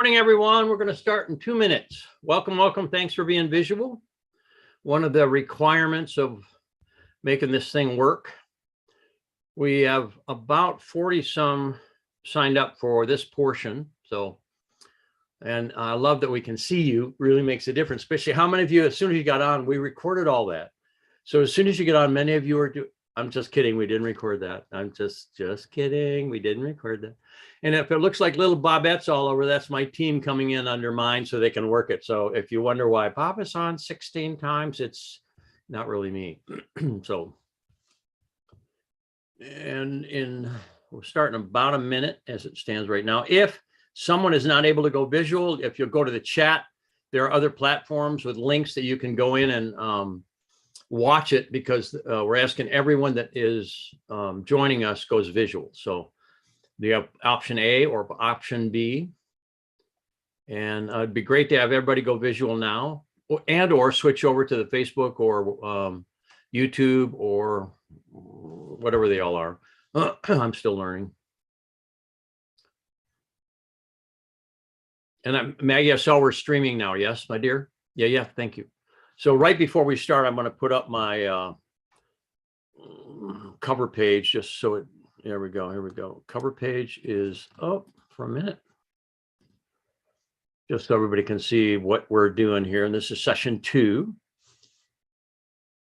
Morning, everyone. We're going to start in 2 minutes. Welcome, welcome. Thanks for being visual. One of the requirements of making this thing work. We have about 40 some signed up for this portion. And I love that we can see you. Really makes a difference, especially how many of you, as soon as you got on, we recorded all that. So as soon as you get on, many of you are I'm just kidding. We didn't record that. I'm just kidding. We didn't record that. And if it looks like little bobettes all over, that's my team coming in under mine so they can work it. So if you wonder why Bob is on 16 times, it's not really me. We'll start in about a minute as it stands right now. If someone is not able to go visual, if you'll go to the chat, there are other platforms with links that you can go in and watch it, because we're asking everyone that is joining us goes visual. So you have option A or option B. And it'd be great to have everybody go visual now, or switch over to the Facebook or YouTube or whatever they all are. I'm still learning. And Maggie, I saw we're streaming now. Yes, my dear? Yeah, thank you. So right before we start, I'm going to put up my cover page just so it, here we go. Cover page is up for a minute. Just so everybody can see what we're doing here. And this is session 2.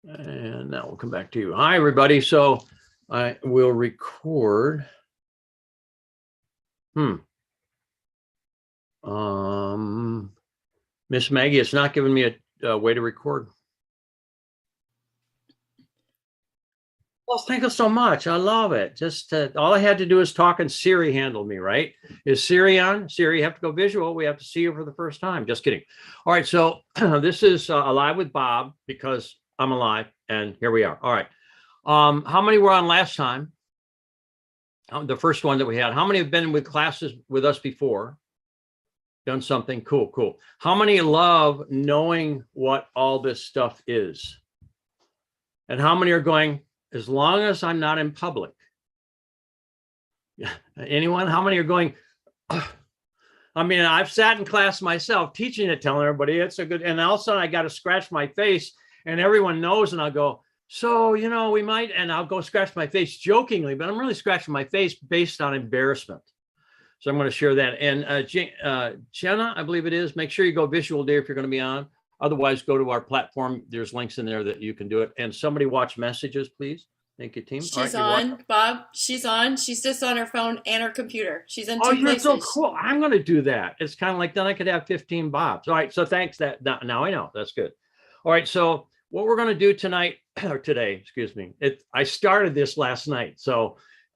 And now we'll come back to you. Hi, everybody. So I will record. Miss Maggie, it's not giving me a way to record. Well, thank you so much. I love it. Just all I had to do is talk and Siri handled me, right? Is Siri on? Siri, you have to go visual. We have to see you for the first time. Just kidding. All right. So this is Alive with Bob, because I'm alive, and here we are. All right. How many were on last time? The first one that we had. How many have been with classes with us before? Done something? Cool. How many love knowing what all this stuff is? And how many are going, as long as I'm not in public? Anyone? How many are going, I mean, I've sat in class myself teaching it, telling everybody it's a good, and all of a sudden I got to scratch my face and everyone knows, and I'll go, so, we might, and I'll go scratch my face jokingly, but I'm really scratching my face based on embarrassment. So I'm going to share that. And Jenna, I believe it is, make sure you go visual there if you're going to be on. Otherwise, go to our platform. There's links in there that you can do it. And somebody watch messages, please. Thank you, team. She's on, Bob. She's on. She's just on her phone and her computer. She's in 2 places. You're so cool. I'm going to do that. It's kind of like, then I could have 15 Bobs. All right. So thanks. Now I know. That's good. All right. So what we're going to do tonight, or today, excuse me. I started this last night. So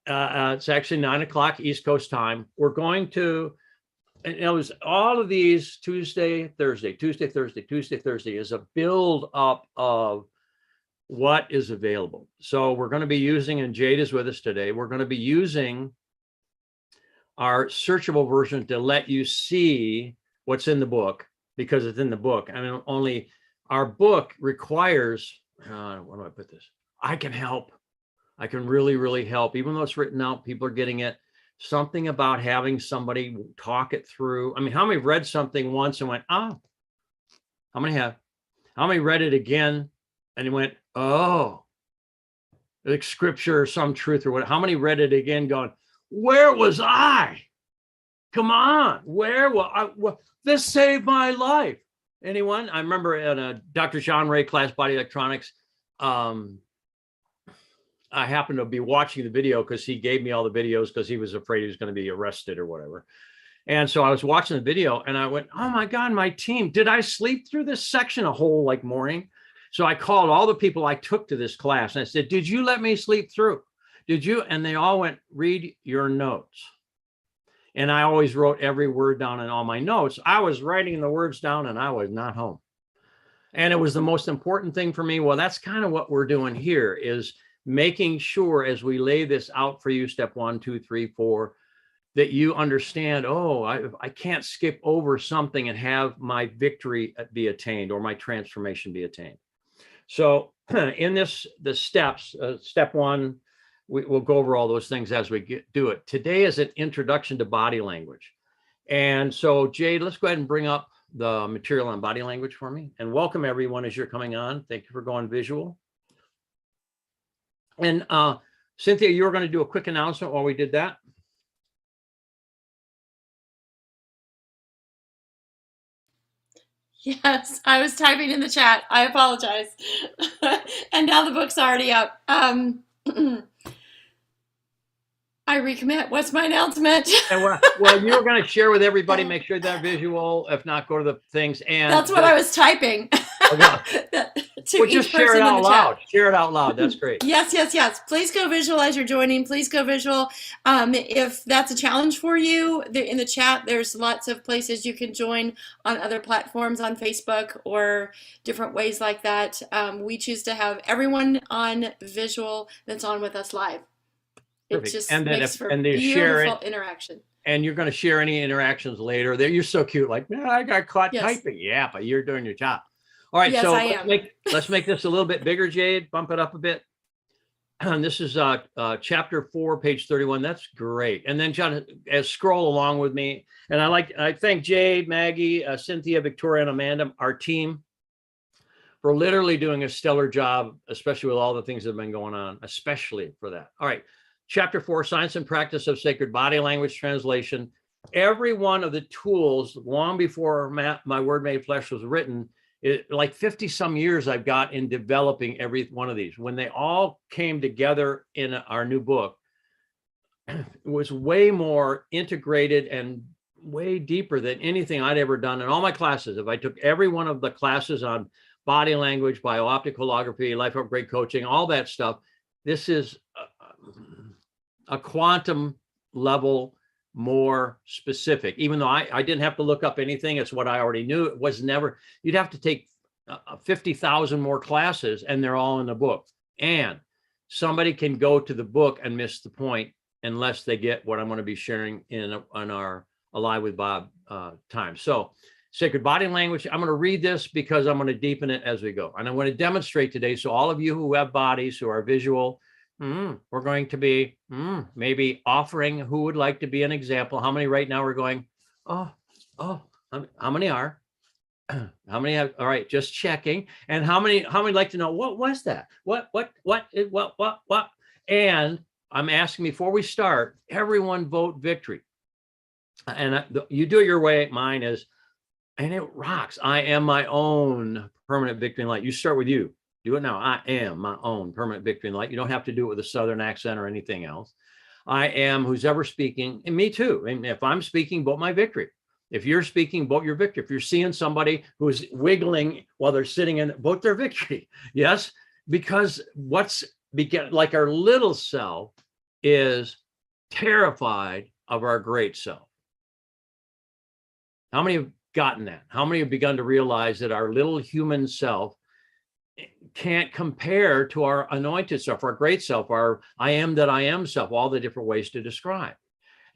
it's actually 9 o'clock East Coast time. We're going to, and it was all of these Tuesday, Thursday is a build up of what is available. So we're going to be using, and Jade is with us today, we're going to be using our searchable version to let you see what's in the book, because it's in the book. I mean, only our book requires, where do I put this? I can help. I can really help. Even though it's written out, people are getting it. Something about having somebody talk it through. I mean, how many read something once and went, how many have? How many read it again and went, oh, like scripture or some truth or what? How many read it again going, where was I? Come on, where was I? This saved my life. Anyone? I remember in a Dr. John Ray class, Body Electronics, I happened to be watching the video because he gave me all the videos because he was afraid he was going to be arrested or whatever. And so I was watching the video and I went, oh my God, my team, did I sleep through this section a whole morning? So I called all the people I took to this class and I said, did you let me sleep through? Did you? And they all went, read your notes. And I always wrote every word down in all my notes. I was writing the words down and I was not home. And it was the most important thing for me. Well, that's kind of what we're doing here, is making sure as we lay this out for you, step 1, 2, 3, 4, that you understand, I can't skip over something and have my victory be attained or my transformation be attained. So in the steps, step 1, we'll go over all those things as we do it. Today is an introduction to body language. And so, Jade, let's go ahead and bring up the material on body language for me. And welcome everyone as you're coming on. Thank you for going visual. And Cynthia, you were going to do a quick announcement while we did that. Yes, I was typing in the chat. I apologize. And now the book's already up. I recommit. What's my announcement? And well, you're going to share with everybody, make sure they're visual. If not, go to the things. And that's what I was typing. Well, just share it out loud. Share it out loud. That's great. Yes, yes, yes. Please go visual as you're joining. Please go visual. If that's a challenge for you, in the chat, there's lots of places you can join on other platforms, on Facebook or different ways like that. We choose to have everyone on visual that's on with us live. Perfect. It just and then makes if, for and they beautiful share it, interaction. And you're going to share any interactions later. You're so cute. Like, man, I got caught Yes. typing. Yeah, but you're doing your job. All right, Yes, so I am. let's make this a little bit bigger, Jade. Bump it up a bit. And this is chapter 4, page 31. That's great. And then John, scroll along with me. And I thank Jade, Maggie, Cynthia, Victoria, and Amanda, our team, for literally doing a stellar job, especially with all the things that have been going on, especially for that. All right, chapter 4, Science and Practice of Sacred Body Language Translation. Every one of the tools, long before My Word Made Flesh was written, like 50 some years I've got in developing every one of these. When they all came together in our new book, it was way more integrated and way deeper than anything I'd ever done in all my classes. If I took every one of the classes on body language, bio-optic holography, life upgrade coaching, all that stuff, this is a quantum level more specific, even though I didn't have to look up anything. It's what I already knew. It was never, you'd have to take 50,000 more classes and they're all in the book. And somebody can go to the book and miss the point unless they get what I'm going to be sharing on our Alive with Bob time. So sacred body language, I'm going to read this because I'm going to deepen it as we go. And I'm going to demonstrate today. So all of you who have bodies, who are visual, we're going to be maybe offering who would like to be an example. How many right now are going, how many are? How many have? All right, just checking. And how many like to know, what was that? What? And I'm asking before we start, everyone vote victory. And you do it your way. Mine is, and it rocks. I am my own permanent victory in light. You start with you. Do it now. I am my own permanent victory in light. You don't have to do it with a Southern accent or anything else. I am who's ever speaking, and me too. And if I'm speaking, vote my victory. If you're speaking, vote your victory. If you're seeing somebody who's wiggling while they're sitting in, vote their victory. Yes, because like our little self is terrified of our great self. How many have gotten that? How many have begun to realize that our little human self can't compare to our anointed self, our great self, our I am that I am self, all the different ways to describe.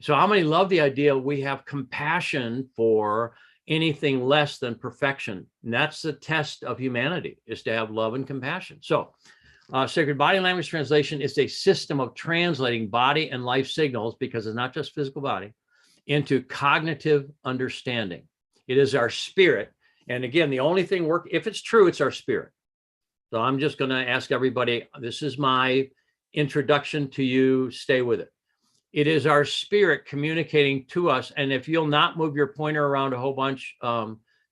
So how many love the idea we have compassion for anything less than perfection? And that's the test of humanity, is to have love and compassion. So sacred body language translation is a system of translating body and life signals, because it's not just physical body, into cognitive understanding. It is our spirit. And again, the only thing if it's true, it's our spirit. So I'm just going to ask everybody, this is my introduction to you, stay with it. It is our spirit communicating to us. And if you'll not move your pointer around a whole bunch,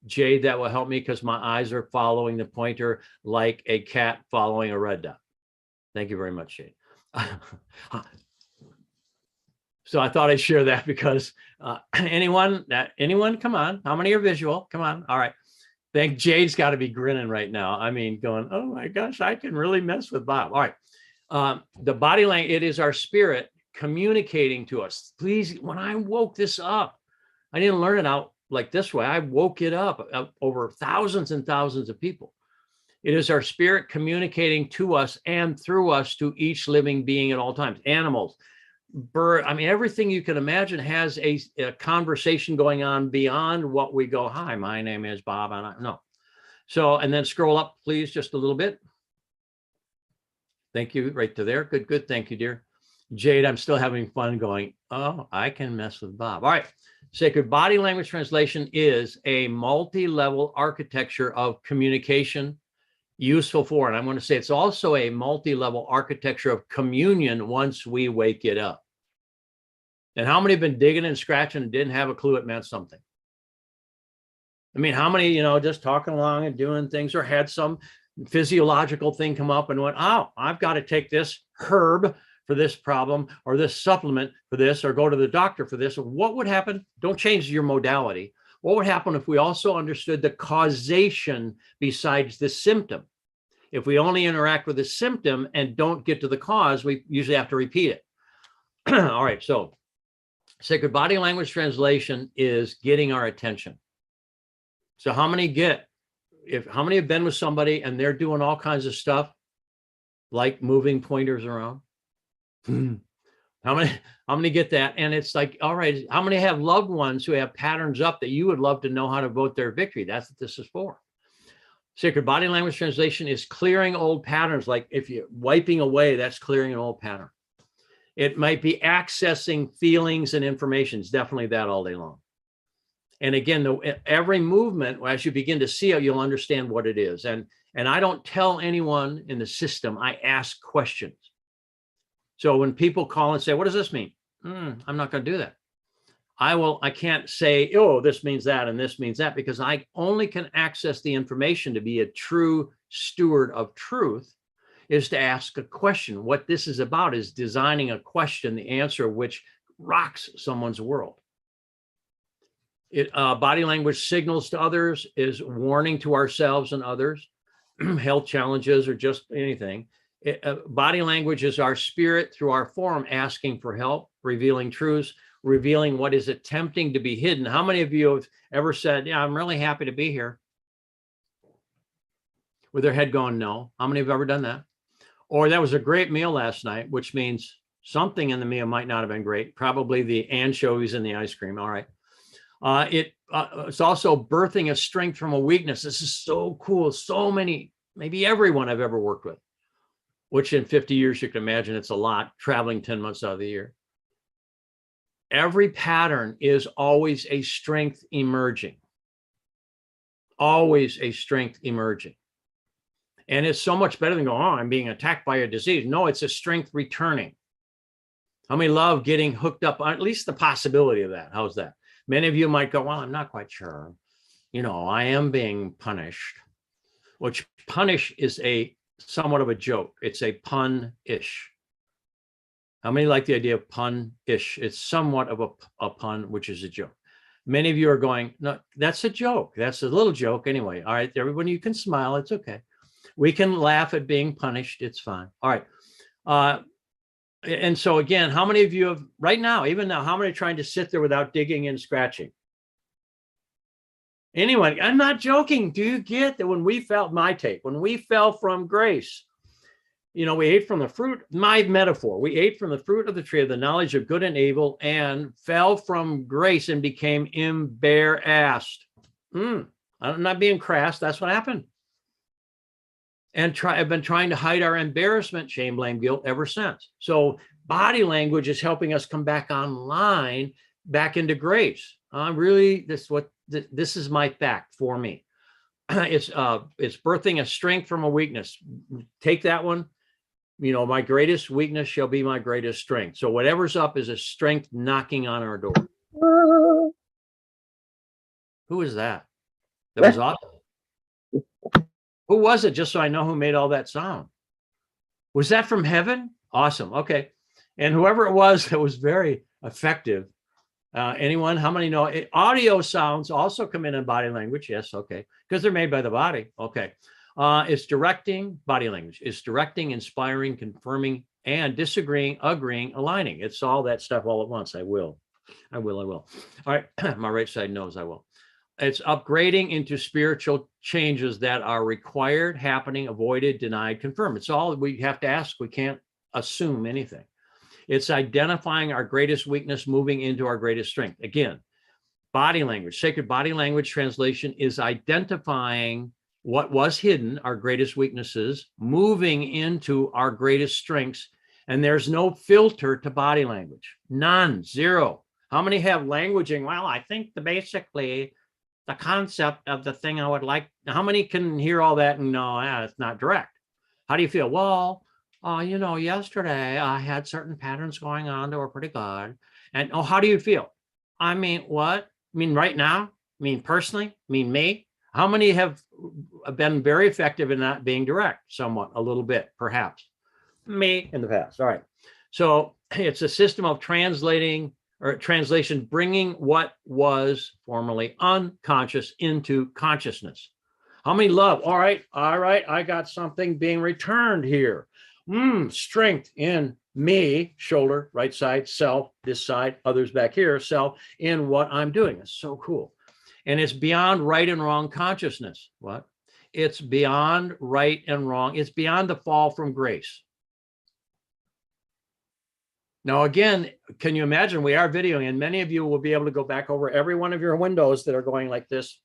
Jade, that will help me, because my eyes are following the pointer like a cat following a red dot. Thank you very much, Jade. So I thought I'd share that because anyone, come on. How many are visual? Come on. All right. Thank Jade's got to be grinning right now. I mean, going, oh my gosh, I can really mess with Bob. All right. The body language, it is our spirit communicating to us. Please, when I woke this up, I didn't learn it out like this way. I woke it up over thousands and thousands of people. It is our spirit communicating to us and through us to each living being at all times. Animals, bird, I mean, everything you can imagine has a conversation going on beyond what we go, hi, my name is Bob. No. So, and then scroll up, please, just a little bit. Thank you, right to there. Good. Thank you, dear. Jade, I'm still having fun going, oh, I can mess with Bob. All right. Sacred Body Language Translation is a multi-level architecture of communication useful for, and I'm going to say it's also a multi-level architecture of communion once we wake it up. And how many have been digging and scratching and didn't have a clue it meant something? I mean, how many, just talking along and doing things, or had some physiological thing come up and went, oh, I've got to take this herb for this problem, or this supplement for this, or go to the doctor for this. What would happen? Don't change your modality. What would happen if we also understood the causation besides the symptom? If we only interact with the symptom and don't get to the cause, we usually have to repeat it. All right, so Sacred Body Language Translation is getting our attention. So how many have been with somebody and they're doing all kinds of stuff, like moving pointers around? How many get that? And it's like, all right, how many have loved ones who have patterns up that you would love to know how to vote their victory? That's what this is for. Sacred Body Language Translation is clearing old patterns. Like if you're wiping away, that's clearing an old pattern. It might be accessing feelings and information. It's definitely that all day long. And again, every movement, as you begin to see it, you'll understand what it is. And I don't tell anyone in the system, I ask questions. So when people call and say, what does this mean? I'm not going to do that. I can't say, oh, this means that and this means that, because I only can access the information to be a true steward of truth is to ask a question. What this is about is designing a question, the answer of which rocks someone's world. Body language signals to others, is warning to ourselves and others, health challenges or just anything. Body language is our spirit through our form asking for help, revealing truths, revealing what is attempting to be hidden. How many of you have ever said, yeah, I'm really happy to be here, with their head going no? How many have ever done that? Or that was a great meal last night, which means something in the meal might not have been great. Probably the anchovies and the ice cream. All right. It's also birthing a strength from a weakness. This is so cool. So many, maybe everyone I've ever worked with, which in 50 years, you can imagine it's a lot, traveling 10 months out of the year. Every pattern is always a strength emerging. Always a strength emerging. And it's so much better than going, oh, I'm being attacked by a disease. No, it's a strength returning. How many love getting hooked up on at least the possibility of that? How's that? Many of you might go, well, I'm not quite sure. I am being punished, which punish is somewhat of a joke. It's a pun-ish. How many like the idea of pun-ish? It's somewhat of a pun, which is a joke. Many of you are going, no, that's a joke. That's a little joke anyway. All right, everyone, you can smile. It's okay. We can laugh at being punished. It's fine. All right. And so again, how many of you have right now, even now, how many are trying to sit there without digging and scratching? Anyone? I'm not joking. Do you get that when we fell, my take, when we fell from grace, we ate from the fruit, my metaphor, we ate from the fruit of the tree of the knowledge of good and evil and fell from grace and became embarrassed. I'm not being crass. That's what happened. And I've been trying to hide our embarrassment, shame, blame, guilt ever since. So body language is helping us come back online, back into grace. This is my fact for me. It's birthing a strength from a weakness. Take that one. My greatest weakness shall be my greatest strength. So whatever's up is a strength knocking on our door. Who is that? That was awesome. Who was it? Just so I know who made all that sound. Was that from heaven? Awesome. Okay. And whoever it was very effective. Anyone? How many know audio sounds also come in body language? Yes. Okay. Because they're made by the body. Okay. It's directing, body language. It's directing, inspiring, confirming, and disagreeing, agreeing, aligning. It's all that stuff all at once. I will. All right. My right side knows I will. It's upgrading into spiritual changes that are required, happening, avoided, denied, confirmed. It's all we have to ask. We can't assume anything. It's identifying our greatest weakness, moving into our greatest strength. Again, body language, sacred body language translation is identifying what was hidden, our greatest weaknesses, moving into our greatest strengths, And there's no filter to body language. None, zero. How many have languaging? Well, I think basically the concept of the thing I would like. How many can hear all that and no, it's not direct? How do you feel? Well, yesterday I had certain patterns going on that were pretty good. And how do you feel? I mean, what? I mean, right now? I mean, personally? I mean, me? How many have been very effective in not being direct? Somewhat, a little bit, perhaps. Me in the past. All right. So it's a system of translation, bringing what was formerly unconscious into consciousness. How many love? All right. I got something being returned here. Strength in me, shoulder, right side, self, this side, others back here, self, in what I'm doing. It's so cool. And it's beyond right and wrong consciousness. What? It's beyond right and wrong. It's beyond the fall from grace. Now, again, can you imagine? We are videoing, and many of you will be able to go back over every one of your windows that are going like this.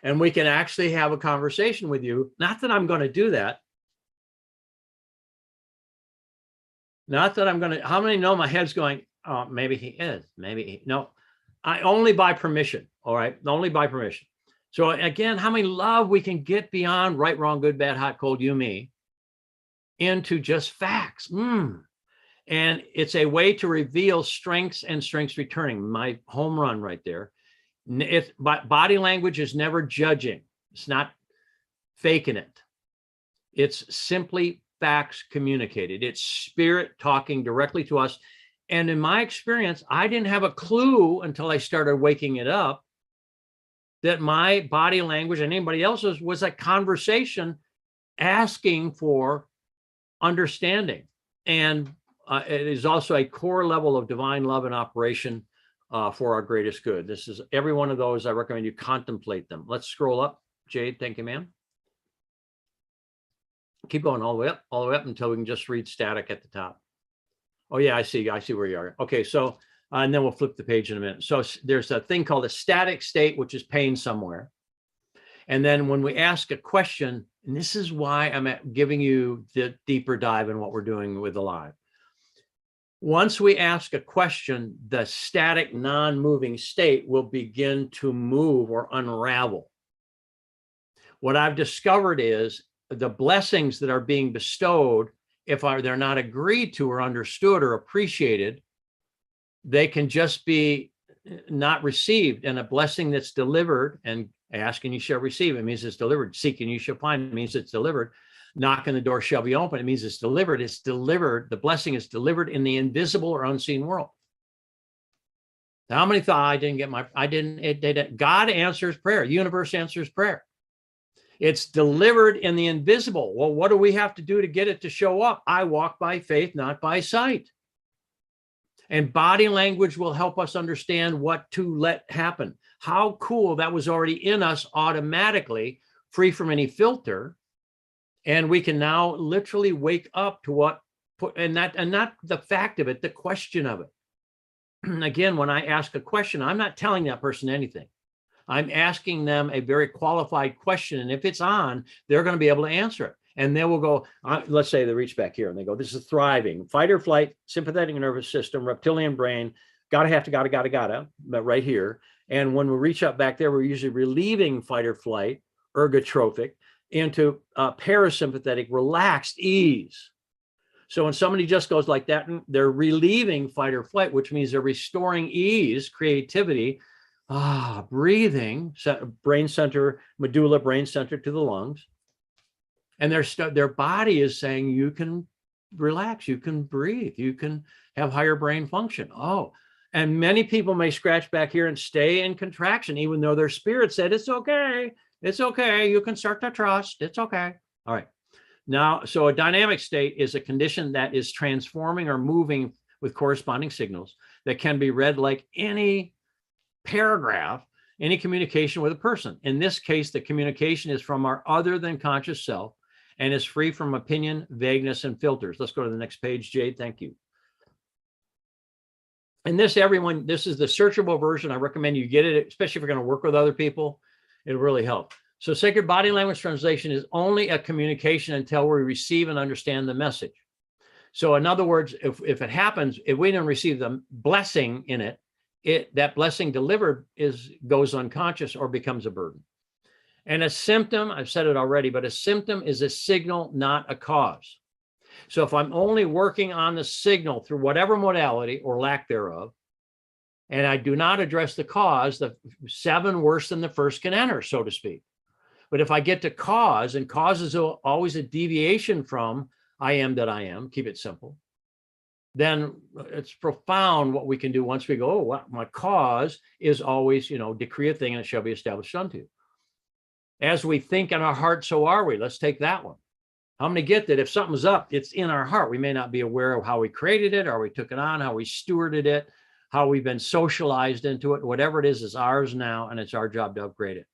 And we can actually have a conversation with you. Not that I'm going to do that. Not that I'm going to, how many know my head's going, oh, maybe he is, no, I only by permission. All right. Only by permission. So again, how many love we can get beyond right, wrong, good, bad, hot, cold, you, me, into just facts. And it's a way to reveal strengths and strengths returning. My home run right there. Body language is never judging. It's not faking it. It's simply facts communicated. It's spirit talking directly to us. And in my experience, I didn't have a clue until I started waking it up that my body language and anybody else's was a conversation asking for understanding. And it is also a core level of divine love and operation for our greatest good. This is every one of those. I recommend you contemplate them. Let's scroll up. Jade, thank you, ma'am. Keep going all the way up until we can just read static at the top. Oh yeah, I see where you are. Okay, so and then we'll flip the page in a minute. So there's a thing called a static state, which is pain somewhere. And then when we ask a question, and this is why I'm giving you the deeper dive in what we're doing with Alive. Once we ask a question, the static, non-moving state will begin to move or unravel. What I've discovered is the blessings that are being bestowed, if they're not agreed to or understood or appreciated, they can just be not received. And a blessing that's delivered, and ask and you shall receive, it means it's delivered. Seek and you shall find, it means it's delivered. Knock and the door shall be open, it means it's delivered. It's delivered. The blessing is delivered in the invisible or unseen world. Now, how many thought God answers prayer. Universe answers prayer. It's delivered in the invisible. Well, what do we have to do to get it to show up? I walk by faith, not by sight. And body language will help us understand what to let happen. How cool that was already in us automatically, free from any filter. And we can now literally wake up to not the fact of it, the question of it. Again, when I ask a question, I'm not telling that person anything. I'm asking them a very qualified question. And if it's on, they're going to be able to answer it. And they will go, let's say they reach back here and they go, this is thriving, fight or flight, sympathetic nervous system, reptilian brain, gotta, but right here. And when we reach up back there, we're usually relieving fight or flight, ergotrophic, into parasympathetic, relaxed ease. So when somebody just goes like that, they're relieving fight or flight, which means they're restoring ease, creativity, breathing, brain center, medulla, brain center to the lungs. And their body is saying, you can relax, you can breathe, you can have higher brain function. And many people may scratch back here and stay in contraction, even though their spirit said, it's okay. It's okay. You can start to trust. It's okay. All right. Now, so a dynamic state is a condition that is transforming or moving with corresponding signals that can be read like any paragraph, any communication with a person. In this case, the communication is from our other than conscious self and is free from opinion, vagueness, and filters. Let's go to the next page, Jade. Thank you. And this is the searchable version. I recommend you get it, especially if you're going to work with other people. It'll really help. So sacred body language translation is only a communication until we receive and understand the message. So in other words, if it happens, if we don't receive the blessing in it, that blessing delivered goes unconscious or becomes a burden. And a symptom, I've said it already, but a symptom is a signal, not a cause. So if I'm only working on the signal through whatever modality or lack thereof, and I do not address the cause, the 7 worse than the first can enter, so to speak. But if I get to cause, and cause is always a deviation from I am that I am, keep it simple, then it's profound what we can do once we go, oh, well, my cause is always, decree a thing and it shall be established unto you. As we think in our heart, so are we. Let's take that one. How many get that if something's up, it's in our heart? We may not be aware of how we created it, or we took it on, how we stewarded it, how we've been socialized into it. Whatever it is ours now, and it's our job to upgrade it.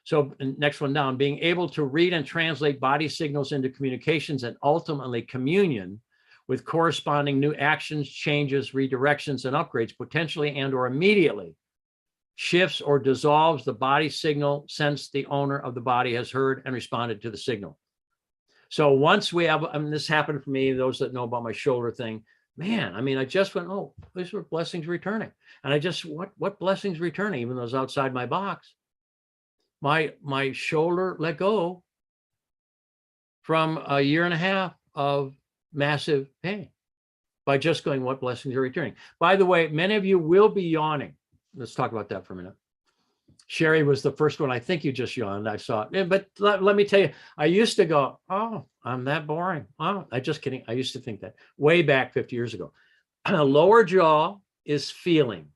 So next one down, being able to read and translate body signals into communications and ultimately communion with corresponding new actions, changes, redirections, and upgrades, potentially and or immediately shifts or dissolves the body signal since the owner of the body has heard and responded to the signal. So once we have, this happened for me, those that know about my shoulder thing, man, I just went, oh, these were blessings returning. And I just, what blessings returning, even though it was outside my box? My shoulder let go from a 1.5 years of massive pain by just going, what blessings are returning? By the way, many of you will be yawning. Let's talk about that for a minute. Sherry was the first one. I think you just yawned. I saw it. But let me tell you, I used to go, oh, I'm that boring. Oh, I'm just kidding. I used to think that way back 50 years ago. Lower jaw is feeling.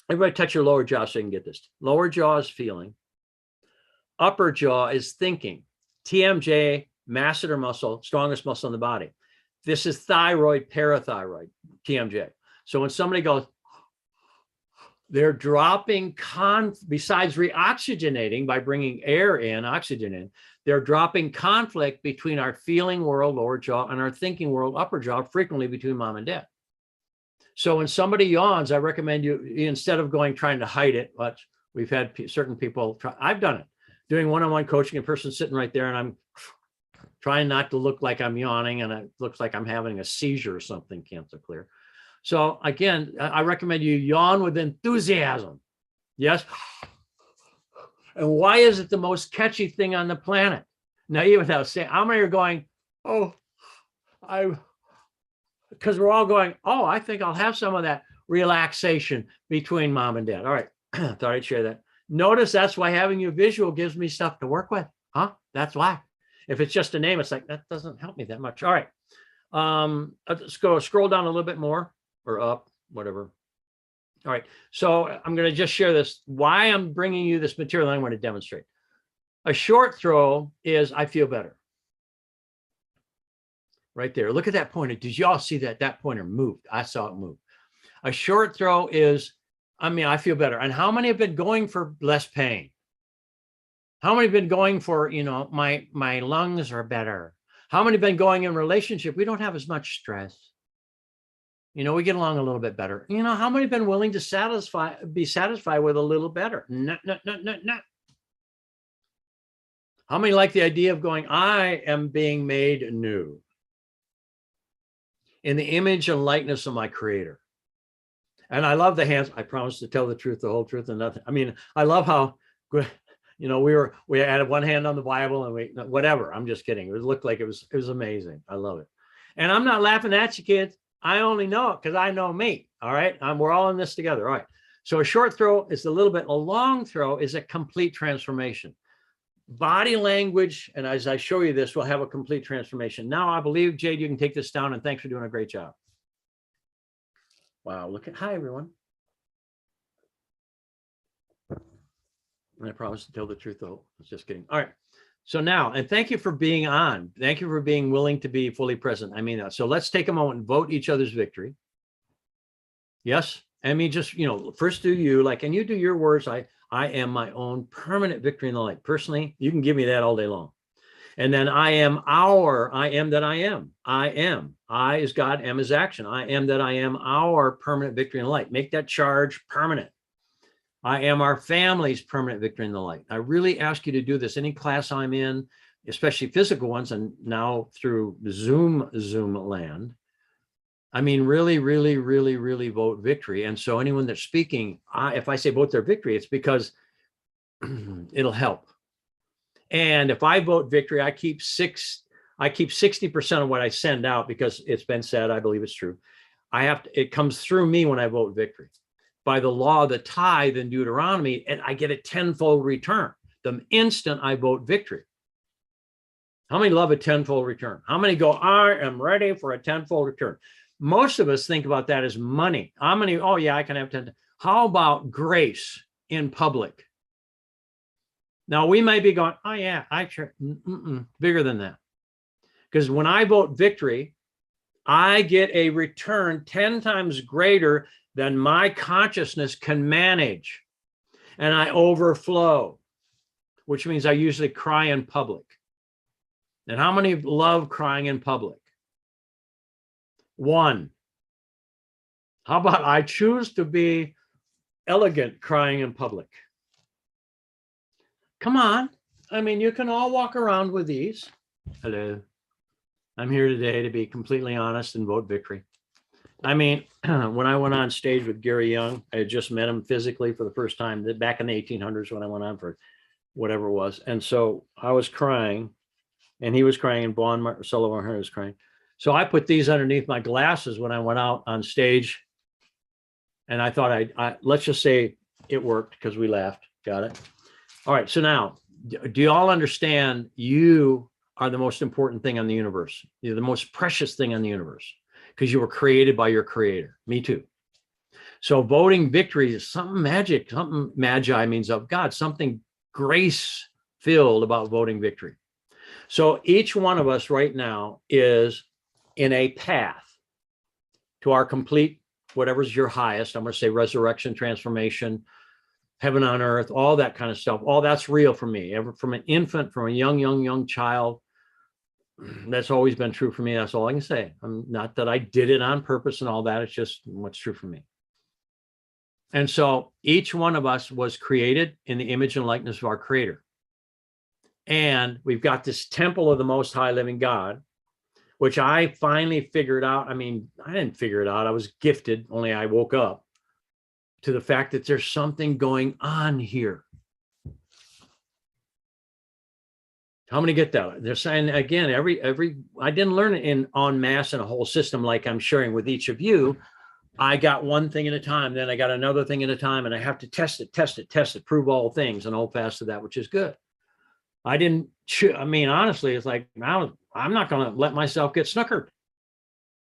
Everybody touch your lower jaw so you can get this. Lower jaw is feeling. Upper jaw is thinking. TMJ, masseter muscle, strongest muscle in the body. This is thyroid, parathyroid, TMJ. So when somebody goes, they're dropping, besides reoxygenating by bringing air in, oxygen in, they're dropping conflict between our feeling world, lower jaw, and our thinking world, upper jaw, frequently between mom and dad. So when somebody yawns, I recommend you, instead of trying to hide it, but we've had certain people try, I've done it, doing one-on-one coaching, a person sitting right there, and I'm trying not to look like I'm yawning, and it looks like I'm having a seizure or something, can't so clear. So again, I recommend you yawn with enthusiasm. Yes. And why is it the most catchy thing on the planet? Now, even without saying, how many are going, oh, because we're all going, oh, I think I'll have some of that relaxation between mom and dad. All right. Thought I'd share that. Notice that's why having you visual gives me stuff to work with. Huh? That's why. If it's just a name, it's like, that doesn't help me that much. All right. Let's go scroll down a little bit more. Or up, whatever. All right, so I'm going to just share this, why I'm bringing you this material, and I'm going to demonstrate. A short throw is, I feel better. Right there, look at that pointer. Did you all see that? That pointer moved. I saw it move. A short throw is, I feel better. And how many have been going for less pain? How many have been going for, my lungs are better? How many have been going in relationship? We don't have as much stress. We get along a little bit better. How many have been willing to be satisfied with a little better? No. How many like the idea of going, I am being made new in the image and likeness of my creator? And I love the hands. I promise to tell the truth, the whole truth, and nothing. I love how, we had one hand on the Bible and whatever. I'm just kidding. It looked like it was amazing. I love it. And I'm not laughing at you, kids. I only know it because I know me. All right. We're all in this together. All right. So a short throw is a little bit, a long throw is a complete transformation. Body language, and as I show you this, will have a complete transformation. Now, I believe, Jade, you can take this down, and thanks for doing a great job. Wow. Hi, everyone. And I promise to tell the truth, though. I was just kidding. All right. So now, and thank you for being on. Thank you for being willing to be fully present. I mean that. So let's take a moment and vote each other's victory. Yes. Just, first do you, and you do your words. I am my own permanent victory in the light. Personally, you can give me that all day long. And then I am that I am. I am. I is God, am is action. I am that I am our permanent victory in the light. Make that charge permanent. I am our family's permanent victory in the light. I really ask you to do this. Any class I'm in, especially physical ones, and now through Zoom land. I mean, really, really, really, really vote victory. And so anyone that's speaking, if I say vote their victory, it's because it'll help. And if I vote victory, I keep 60% of what I send out, because it's been said, I believe it's true. It comes through me when I vote victory. By the law of the tithe in Deuteronomy, and I get a tenfold return the instant I vote victory. How many love a tenfold return? How many go, I am ready for a tenfold return? Most of us think about that as money. How many, oh yeah, I can have 10. How about grace in public? Now we may be going, oh yeah, I sure, bigger than that. Because when I vote victory, I get a return 10 times greater than my consciousness can manage. And I overflow, which means I usually cry in public. And how many love crying in public? 1. How about I choose to be elegant crying in public? Come on. I mean, you can all walk around with these. Hello. I'm here today to be completely honest and vote victory. I mean, when I went on stage with Gary Young, I had just met him physically for the first time back in the 1800s when I went on for whatever it was. And so I was crying and he was crying and Vaughn Sullivan was crying. So I put these underneath my glasses when I went out on stage. And I thought let's just say it worked because we laughed. Got it? All right. So now, do you all understand you are the most important thing on the universe? You're the most precious thing on the universe because you were created by your creator. Me too. So voting victory is something magic, something magi means of God, something grace filled about voting victory. So each one of us right now is in a path to our complete, whatever's your highest, I'm going to say resurrection, transformation, heaven on earth, all that kind of stuff. All that's real for me. From an infant, from a young child, that's always been true for me. That's all I can say. Not that I did it on purpose and all that. It's just what's true for me. And so each one of us was created in the image and likeness of our creator. And we've got this temple of the most high living God, which I finally figured out. I mean, I didn't figure it out. I was gifted, only I woke up to the fact that there's something going on here. How many get that? They're saying again, I didn't learn it en masse in a whole system like I'm sharing with each of you. I got one thing at a time, then I got another thing at a time, and I have to test it, prove all things, and hold fast to that, which is good. I mean, honestly, it's like, I'm not going to let myself get snookered.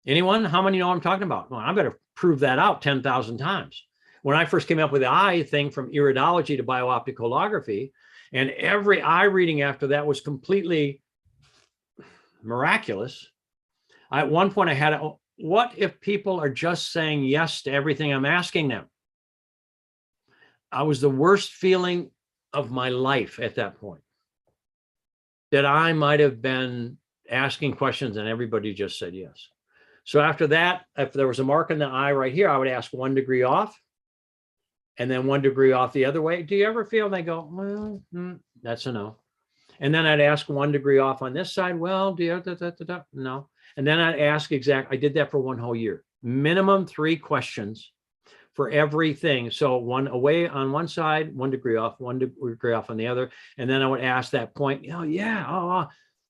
Anyone? How many know what I'm talking about? Well, I better prove that out 10,000 times. When I first came up with the eye thing from iridology to bioopticography, and every eye reading after that was completely miraculous. At one point I had, what if people are just saying yes to everything I'm asking them? I was the worst feeling of my life at that point. That I might have been asking questions and everybody just said yes. So after that, if there was a mark in the eye right here, I would ask 1 degree off and then 1 degree off the other way. Do you ever feel? And they go, well, that's a no. And then I'd ask 1 degree off on this side. Well, do you, no. And then I'd ask I did that for 1 whole year. Minimum 3 questions for everything. So 1 away on one side, 1 degree off, 1 degree off on the other. And then I would ask that point, oh yeah,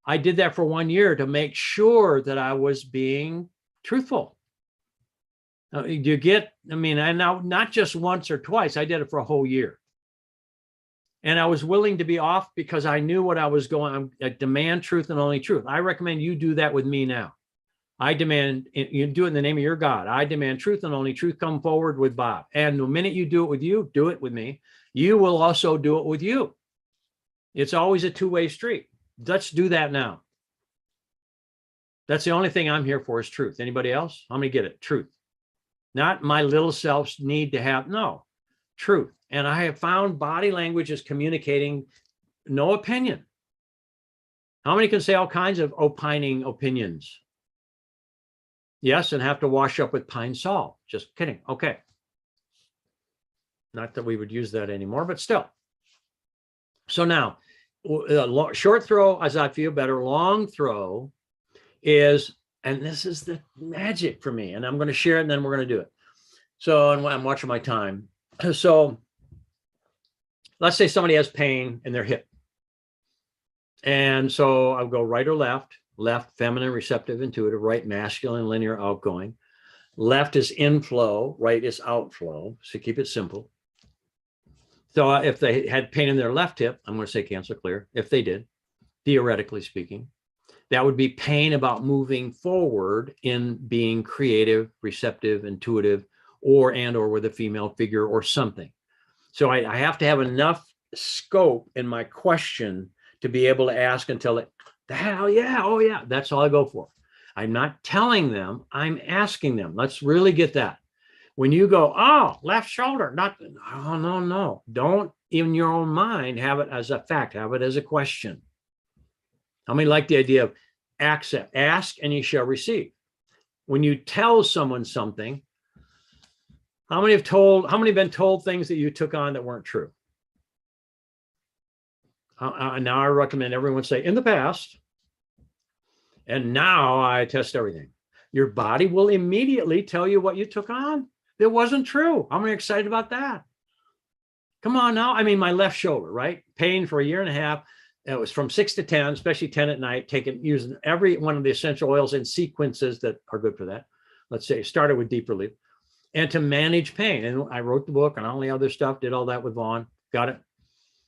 I did that for 1 year to make sure that I was being truthful. You get, I mean, I now not just once or twice, I did it for a whole year. And I was willing to be off because I knew what I was going. I demand truth and only truth. I recommend you do that with me now. I demand, you do it in the name of your God. I demand truth and only truth. Come forward with Bob. And the minute you do it with you, do it with me. You will also do it with you. It's always a two-way street. Let's do that now. That's the only thing I'm here for is truth. Anybody else? How many get it? Truth. Not my little self's need to have, no, truth. And I have found body language is communicating no opinion. How many can say all kinds of opining opinions? Yes, and have to wash up with pine salt. Just kidding. Okay. Not that we would use that anymore, but still. So now, Short throw, as I feel better. Long throw is, and this is the magic for me, and I'm going to share it and then we're going to do it. So, and I'm watching my time. So let's say somebody has pain in their hip. And so I'll go right or left. Left, feminine, receptive, intuitive. Right, masculine, linear, outgoing. Left is inflow. Right is outflow. So keep it simple. So if they had pain in their left hip, I'm going to say cancel clear. If they did, theoretically speaking, that would be pain about moving forward in being creative, receptive, intuitive, or with a female figure or something. So I have to have enough scope in my question to be able to ask until it, hell yeah, oh yeah, that's all I go for. I'm not telling them, I'm asking them. Let's really get that. When you go, oh, left shoulder, not, oh, no. Don't, in your own mind, have it as a fact, have it as a question. How many like the idea of accept, ask and you shall receive? When you tell someone something, how many have been told things that you took on that weren't true? Now I recommend everyone say in the past, and now I test everything. Your body will immediately tell you what you took on that wasn't true. I'm excited about that. Come on now. I mean, my left shoulder, right? Pain for a year and a half. It was from 6 to 10, especially 10 at night, using every one of the essential oils and sequences that are good for that. Let's say started with deep relief and to manage pain. And I wrote the book and all the other stuff, did all that with Vaughn, got it.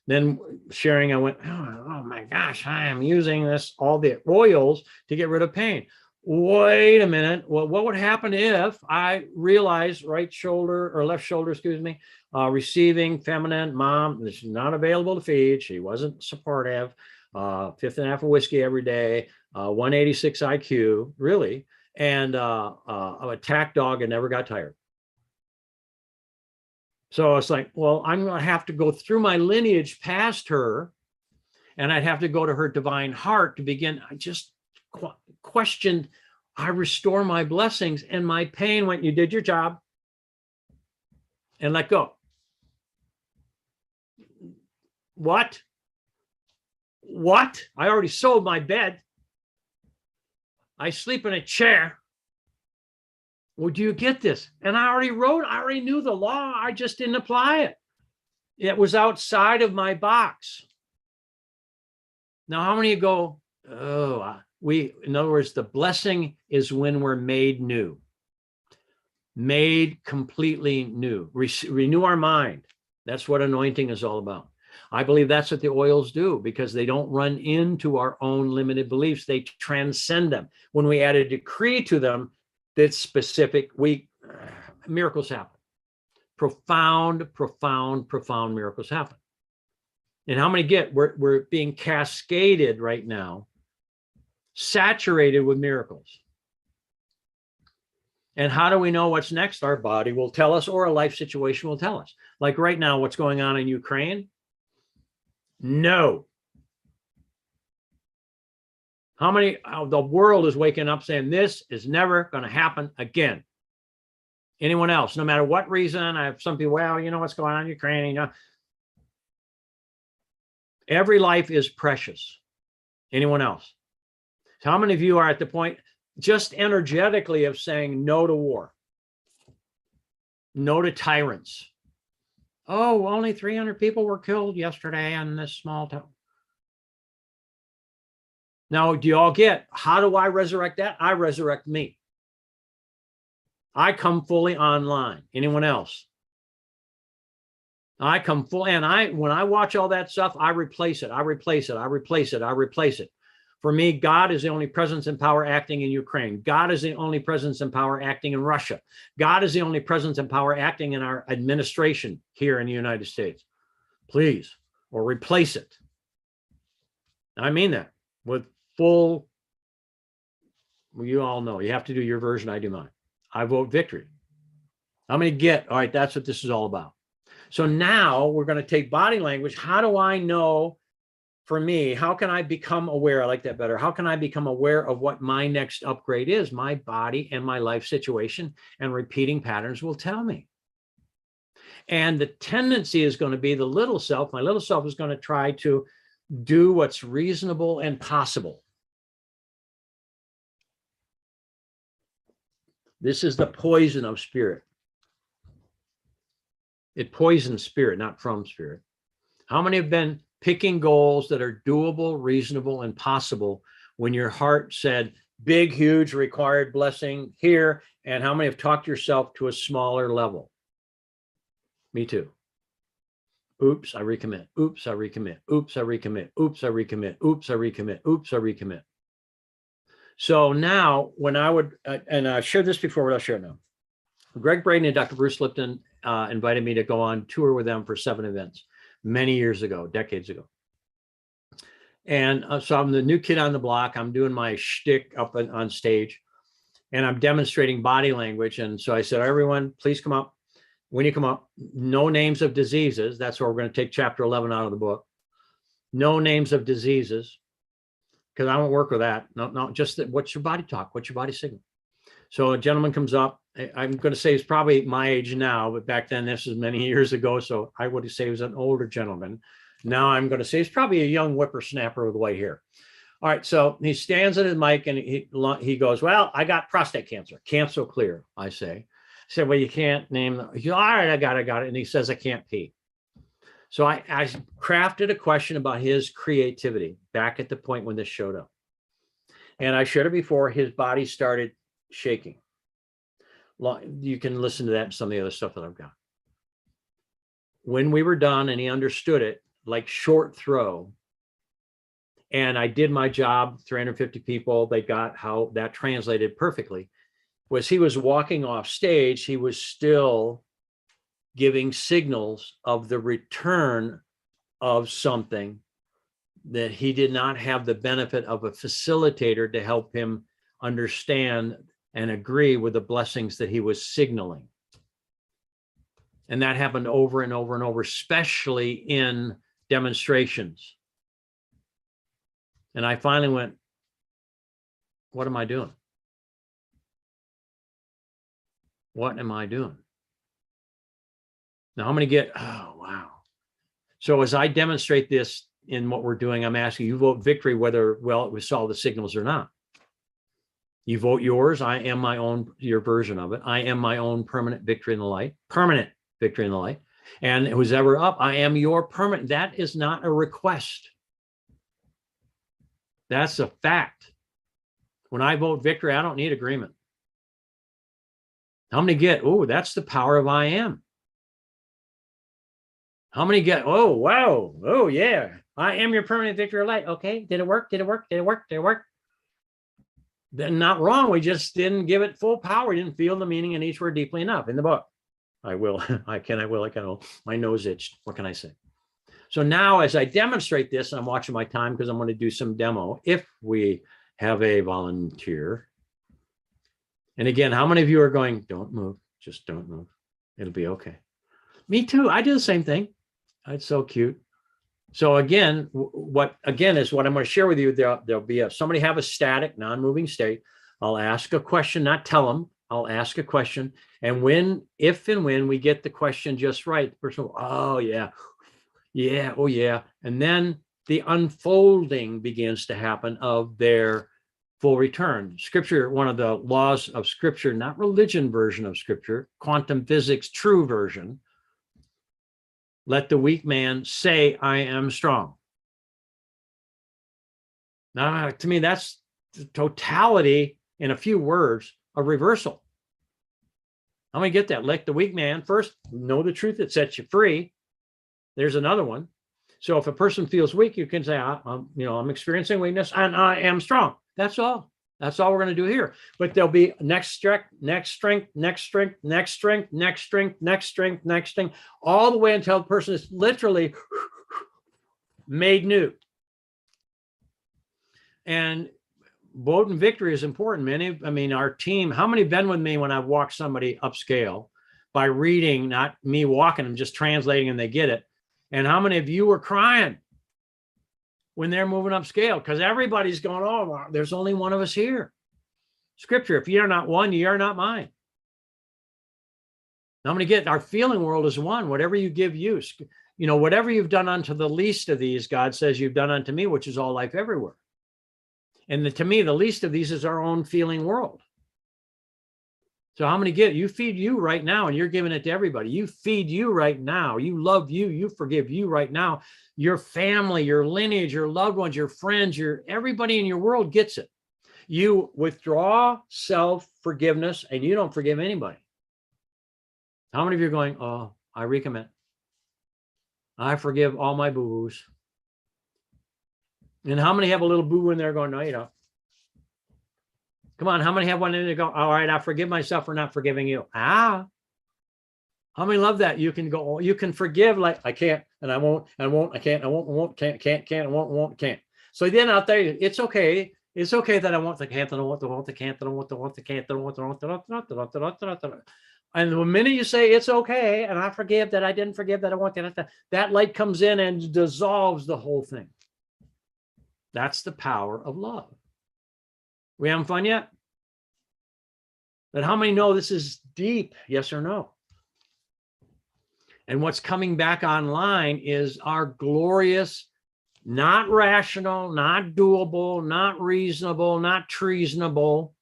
Then sharing, I went, oh my gosh, I am using all the oils to get rid of pain. Wait a minute. Well, what would happen if I realized right shoulder or left shoulder, excuse me, receiving feminine mom, this is not available to feed. She wasn't supportive, 5.5 of whiskey every day, 186 IQ, really, and an attack dog and never got tired. So it's like, well, I'm going to have to go through my lineage past her, and I'd have to go to her divine heart to begin. I just questioned. I restore my blessings, and my pain went, you did your job, and let go. What? I already sold my bed. I sleep in a chair. Well, do you get this? And I already knew the law. I just didn't apply it. It was outside of my box. Now, how many go, in other words, the blessing is when we're made new, made completely new, renew our mind. That's what anointing is all about. I believe that's what the oils do, because they don't run into our own limited beliefs. They transcend them. When we add a decree to them, that's specific, miracles happen. Profound miracles happen. And how many we're being cascaded right now, saturated with miracles. And how do we know what's next? Our body will tell us, or a life situation will tell us. Like right now, what's going on in Ukraine? No. How many, the world is waking up saying this is never going to happen again. Anyone else, no matter what reason? I have some people, well, you know what's going on in Ukraine, you know. Every life is precious. Anyone else? So how many of you are at the point just energetically of saying no to war? No to tyrants. Oh, only 300 people were killed yesterday in this small town. Now, do you all get, how do I resurrect that? I resurrect me. I come fully online. Anyone else? I come full, and when I watch all that stuff, I replace it. For me, God is the only presence and power acting in Ukraine. God is the only presence and power acting in Russia. God is the only presence and power acting in our administration here in the United States. Please, or replace it. I mean that with full, you all know, you have to do your version, I do mine. I vote victory. I'm going to get, all right, that's what this is all about. So now we're going to take body language. How do I know, for me, how can I become aware? I like that better. How can I become aware of what my next upgrade is? My body and my life situation and repeating patterns will tell me. And the tendency is going to be the little self. My little self is going to try to Do what's reasonable and possible. This is the poison of spirit. It poisons spirit, not from spirit. How many have been picking goals that are doable, reasonable, and possible when your heart said, big, huge, required blessing here? And how many have talked yourself to a smaller level? Me too. Oops, I recommit. Oops, I recommit. Oops, I recommit. Oops, I recommit. Oops, I recommit. Oops, I recommit. So now when I would, and I shared this before, but I'll share it now. Greg Braden and Dr. Bruce Lipton invited me to go on tour with them for 7 events many years ago, decades ago. And so I'm the new kid on the block. I'm doing my shtick up on stage, and I'm demonstrating body language. And so I said, everyone, please come up. When you come up, no names of diseases. That's where we're going to take chapter 11 out of the book. No names of diseases, because I won't work with that. No, just that, what's your body talk? What's your body signal? So a gentleman comes up. I'm going to say he's probably my age now, but back then, this is many years ago. So I would say he was an older gentleman. Now I'm going to say he's probably a young whippersnapper with white hair. All right. So he stands at his mic and he goes, well, I got prostate cancer. Can't so clear, I say. I said, well, you can't name them. All right, I got it. And he says, I can't pee. So I crafted a question about his creativity back at the point when this showed up. And I shared it before. His body started shaking. You can listen to that and some of the other stuff that I've got. When we were done and he understood it, like short throw, and I did my job, 350 people, they got how that translated perfectly, was he was walking off stage, he was still giving signals of the return of something that he did not have the benefit of a facilitator to help him understand and agree with the blessings that he was signaling. And that happened over and over and over, especially in demonstrations. And I finally went, what am I doing? What am I doing? Now, how many get, oh, wow. So as I demonstrate this in what we're doing, I'm asking you vote victory, whether, well, we saw the signals or not. You vote yours. I am my own, your version of it. I am my own permanent victory in the light, permanent victory in the light. And who's ever up, I am your permanent. That is not a request. That's a fact. When I vote victory, I don't need agreement. How many get, oh, that's the power of I am. How many get, oh, wow, oh, yeah, I am your permanent victory of light. Okay, did it work? Did it work? Did it work? Did it work? Then not wrong. We just didn't give it full power. We didn't feel the meaning in each word deeply enough in the book. I will, I can, my nose itched. What can I say? So now as I demonstrate this, I'm watching my time because I'm going to do some demo if we have a volunteer. And again, how many of you are going, don't move, just don't move. It'll be okay. Me too. I do the same thing. It's so cute. So again, what I'm going to share with you. There'll be somebody have a static, non-moving state. I'll ask a question, not tell them. I'll ask a question. And if and when we get the question just right, the person will, oh yeah, yeah, oh yeah. And then the unfolding begins to happen of their full return. Scripture, one of the laws of Scripture, not religion version of Scripture, quantum physics, true version. Let the weak man say, I am strong. Now, to me, that's the totality in a few words of reversal. I'm going to get that. Let the weak man first know the truth that sets you free. There's another one. So if a person feels weak, you can say, I'm experiencing weakness and I am strong. That's all. That's all we're going to do here. But there'll be next strength, next strength, next strength, next strength, next strength, next strength, next strength, all the way until the person is literally made new. And voting victory is important. Our team, how many have been with me when I've walked somebody upscale by reading, not me walking them, just translating and they get it. And how many of you were crying when they're moving upscale? Because everybody's going, oh, there's only one of us here. Scripture, if you're not one, you're not mine. Now I'm going to get our feeling world is one. Whatever you give use. you know, whatever you've done unto the least of these, God says you've done unto me, which is all life everywhere. And to me, the least of these is our own feeling world. So how many get? You feed you right now, and you're giving it to everybody. You feed you right now. You love you. You forgive you right now. Your family, your lineage, your loved ones, your friends, everybody in your world gets it. You withdraw self-forgiveness, and you don't forgive anybody. How many of you are going, oh, I recommit. I forgive all my boo-boos. And how many have a little boo in there going, no, you don't? Come on, how many have one in there go, all right, I forgive myself for not forgiving you? How many love that? You can go, you can forgive like, I can't, and I won't, I can't, I won't, can't, I won't, can't. So then out there, it's okay. It's okay that I want the can't, that I want the can't, that I want the can't, that I want the. And the minute you say it's okay, and I forgive that I didn't forgive that I want that light comes in and dissolves the whole thing. That's the power of love. We having fun yet? But how many know this is deep? Yes or no? And what's coming back online is our glorious, not rational, not doable, not reasonable, not treasonable,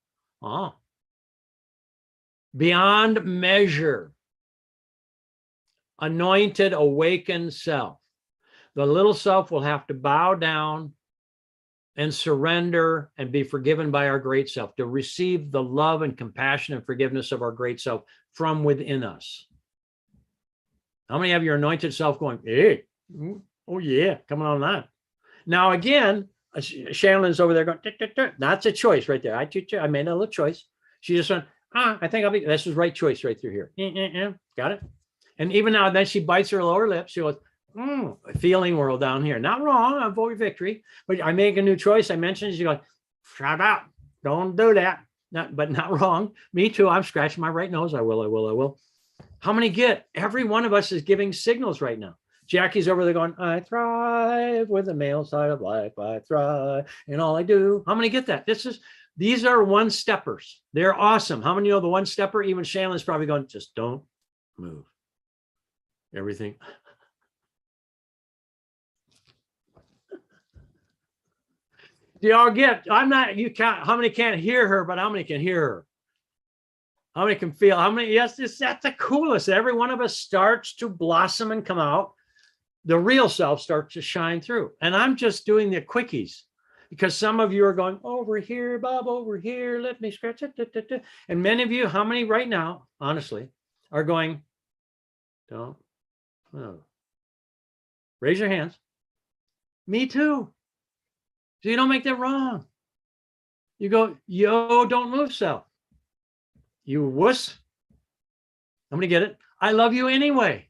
beyond measure, anointed, awakened self. The little self will have to bow down and surrender and be forgiven by our great self, to receive the love and compassion and forgiveness of our great self from within us. How many have your anointed self going, hey, oh yeah, coming on that? Now again, Shannon's over there going, that's a choice right there. I made a little choice. She just went, I think I'll be, that's the right choice right through here. Got it? And even now, then she bites her lower lip. She goes, feeling world down here. Not wrong. I vote victory, but I make a new choice. I mentioned, she goes, shut up. Don't do that. But not wrong. Me too. I'm scratching my right nose. I will. How many get? Every one of us is giving signals right now. Jackie's over there going, I thrive with the male side of life. I thrive in all I do. How many get that? These are one-steppers. They're awesome. How many know the one-stepper? Even Shannon's probably going, just don't move. Everything. Do y'all get? You can't, how many can't hear her, but how many can hear her? How many can feel? How many? Yes, that's the coolest. Every one of us starts to blossom and come out. The real self starts to shine through. And I'm just doing the quickies because some of you are going, over here, Bob, over here, let me scratch it. And many of you, how many right now, honestly, are going, don't. Oh. Raise your hands. Me too. So you don't make that wrong. You go, yo, don't move self. You wuss. How many get it? I love you anyway.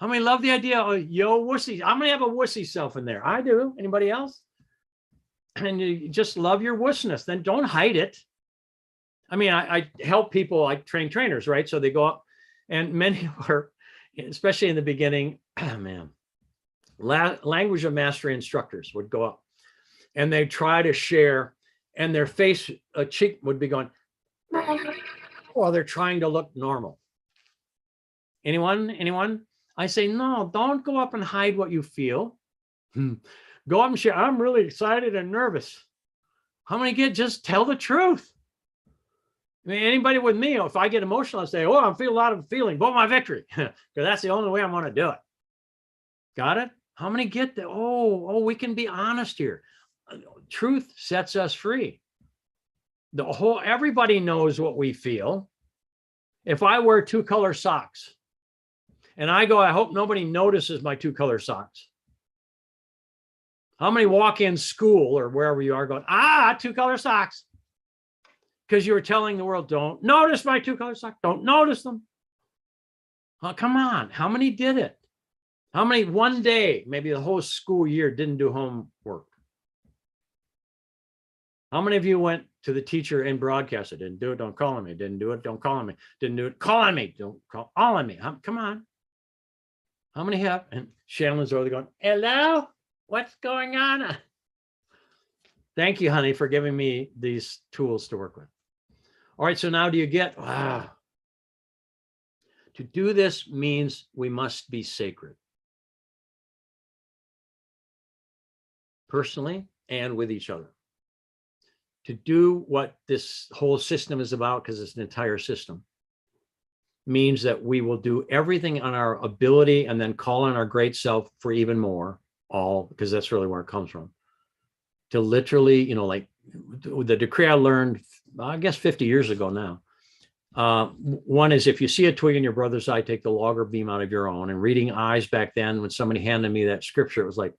How many love the idea of yo wussy? I'm going to have a wussy self in there. I do. Anybody else? And you just love your wussness. Then don't hide it. I mean, I help people. I train trainers, right? So they go up, and many are, especially in the beginning, language of mastery instructors would go up. And they try to share, and their face, a cheek would be going, while they're trying to look normal. Anyone? I say, no, don't go up and hide what you feel. Go up and share, I'm really excited and nervous. How many get, just tell the truth? I mean, anybody with me, if I get emotional, I say, I feel a lot of feeling, vote my victory. Because that's the only way I'm going to do it. Got it? How many get that? We can be honest here. Truth sets us free. Everybody knows what we feel. If I wear 2-color socks and I go, I hope nobody notices my 2-color socks. How many walk in school or wherever you are going, 2-color socks? Because you were telling the world, don't notice my 2-color socks. Don't notice them. Oh, come on. How many did it? How many one day, maybe the whole school year, didn't do homework? How many of you went to the teacher and broadcasted, didn't do it, don't call on me, didn't do it, don't call on me, didn't do it, call on me, don't call on me. Come on. How many have? And Shannon's over there going, hello, what's going on? Thank you, honey, for giving me these tools to work with. All right, so now do you get, wow. To do this means we must be sacred. personally and with each other. To do what this whole system is about, because it's an entire system, means that we will do everything on our ability and then call on our great self for even more, all because that's really where it comes from. To literally, you know, like the decree I learned, I guess 50 years ago now. One is, if you see a twig in your brother's eye, take the log or beam out of your own. And reading eyes back then, when somebody handed me that scripture, it was like,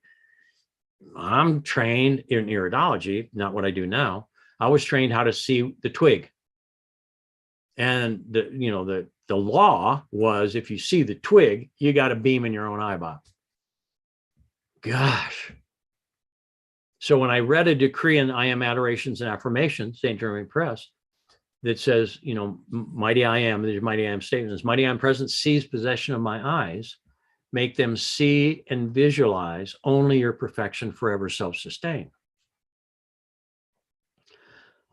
I'm trained in iridology, not what I do now. I was trained how to see the twig. And the law was, if you see the twig, you got a beam in your own eyeball. Gosh. So when I read a decree in I Am Adorations and Affirmations, St. Germain Press, that says, you know, mighty I am, the mighty I am statements, mighty I am present sees possession of my eyes, make them see and visualize only your perfection forever self-sustained.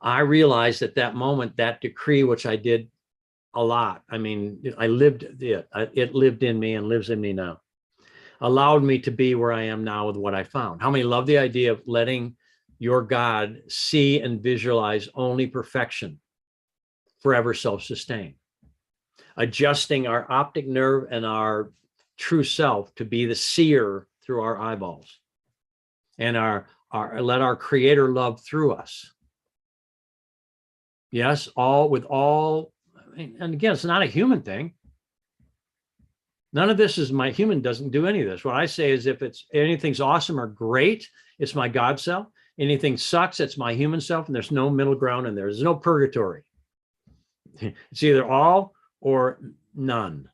I realized at that moment, that decree, which I did a lot, I mean, I lived it. It lived in me and lives in me now, allowed me to be where I am now with what I found. How many love the idea of letting your God see and visualize only perfection, forever self-sustained, adjusting our optic nerve and our true self to be the seer through our eyeballs, and let our creator love through us. Yes, and again, it's not a human thing. None of this is my human doesn't do any of this. What I say is, if it's anything's awesome or great, it's my God self. Anything sucks, it's my human self, and there's no middle ground in there. There's no purgatory. It's either all or none.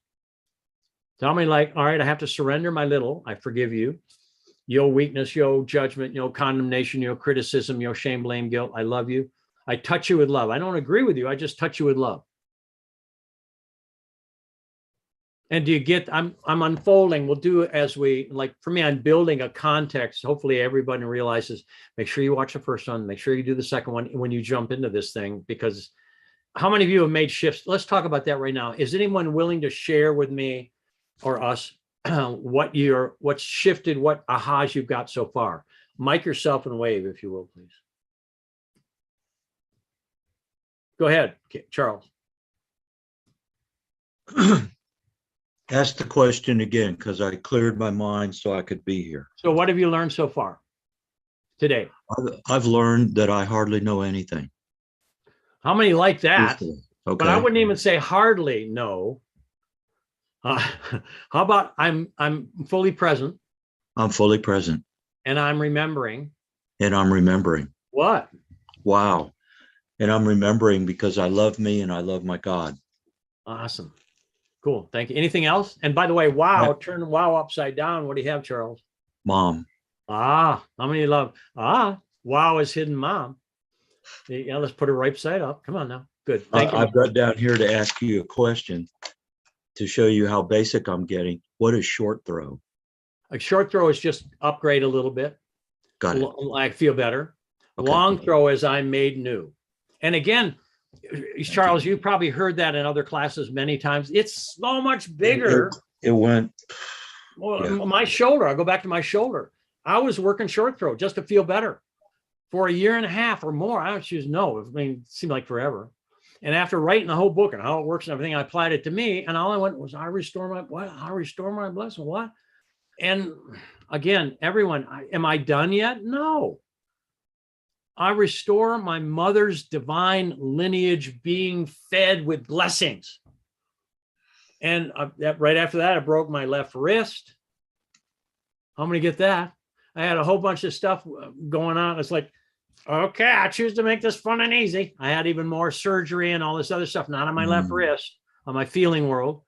Tell me, like, all right, I have to surrender my little, I forgive you. Your weakness, your judgment, your condemnation, your criticism, your shame, blame, guilt, I love you. I touch you with love. I don't agree with you. I just touch you with love. And do you get, I'm unfolding. We'll do it as we, like, for me, I'm building a context. Hopefully everybody realizes, make sure you watch the first one, make sure you do the second one when you jump into this thing, because how many of you have made shifts? Let's talk about that right now. Is anyone willing to share with me or us what's shifted, what ahas you've got so far? Mic yourself and wave, if you will, please. Go ahead, Charles. Ask the question again, because I cleared my mind so I could be here. So what have you learned so far today? I've learned that I hardly know anything. How many like that? Okay. But I wouldn't even say hardly know. How about I'm fully present. I'm fully present. And I'm remembering. And I'm remembering. What? Wow. And I'm remembering because I love me and I love my God. Awesome. Cool. Thank you. Anything else? And by the way, wow, yeah. Turn wow upside down. What do you have, Charles? Mom. How many love? Wow is hidden mom. Yeah, let's put it right side up. Come on now. Good. Thank you. I've got down here to ask you a question to show you how basic I'm getting. What is short throw? A short throw is just upgrade a little bit. Got it. I feel better. Okay. Long throw is I'm made new. And again, Charles, you probably heard that in other classes many times. It's so much bigger. It went. Well, yeah. My shoulder, I'll go back to my shoulder. I was working short throw just to feel better for a year and a half or more. I don't choose no. I mean, it seemed like forever. And after writing the whole book and how it works and everything, I applied it to me. And all I went was, I restore my blessing. What? And again, everyone, am I done yet? No. I restore my mother's divine lineage being fed with blessings. And right after that, I broke my left wrist. How many get that? I had a whole bunch of stuff going on. It's like, okay, I choose to make this fun and easy. I had even more surgery and all this other stuff, not on my left wrist, on my feeling world.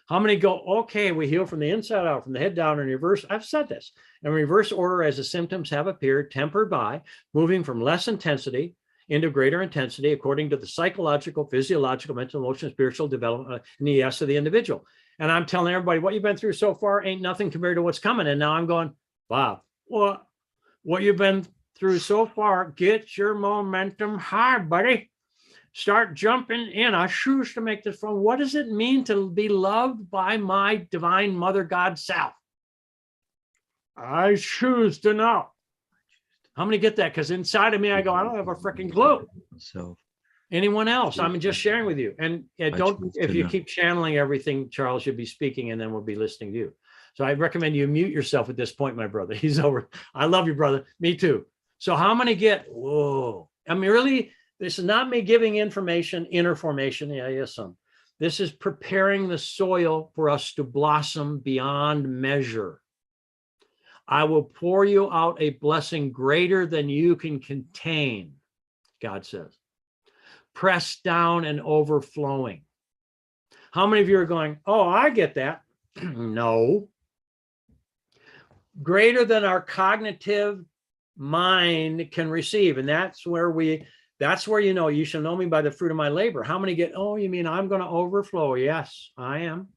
How many go, okay, we heal from the inside out, from the head down in reverse? I've said this. In reverse order as the symptoms have appeared, tempered by moving from less intensity into greater intensity according to the psychological, physiological, mental, emotional, spiritual development in the yes of the individual. And I'm telling everybody, what you've been through so far ain't nothing compared to what's coming. And now I'm going, wow, what you've been through so far, get your momentum high, buddy. Start jumping in. I choose to make this fun. What does it mean to be loved by my divine mother God self? I choose to know. How many get that? Because inside of me, I go, I don't have a freaking clue. So Anyone else? I'm just sharing with you. And don't, if you keep channeling everything, Charles should be speaking and then we'll be listening to you. So I recommend you mute yourself at this point, my brother. He's over. I love you, brother. Me too. So how many get, whoa. I mean, really, this is not me giving information, inner formation. Yeah, yes, some. This is preparing the soil for us to blossom beyond measure. I will pour you out a blessing greater than you can contain, God says. Pressed down and overflowing. How many of you are going, oh, I get that? No. Greater than our cognitive mind can receive. And that's where you know, you shall know me by the fruit of my labor. How many get, oh, you mean I'm going to overflow? Yes, I am.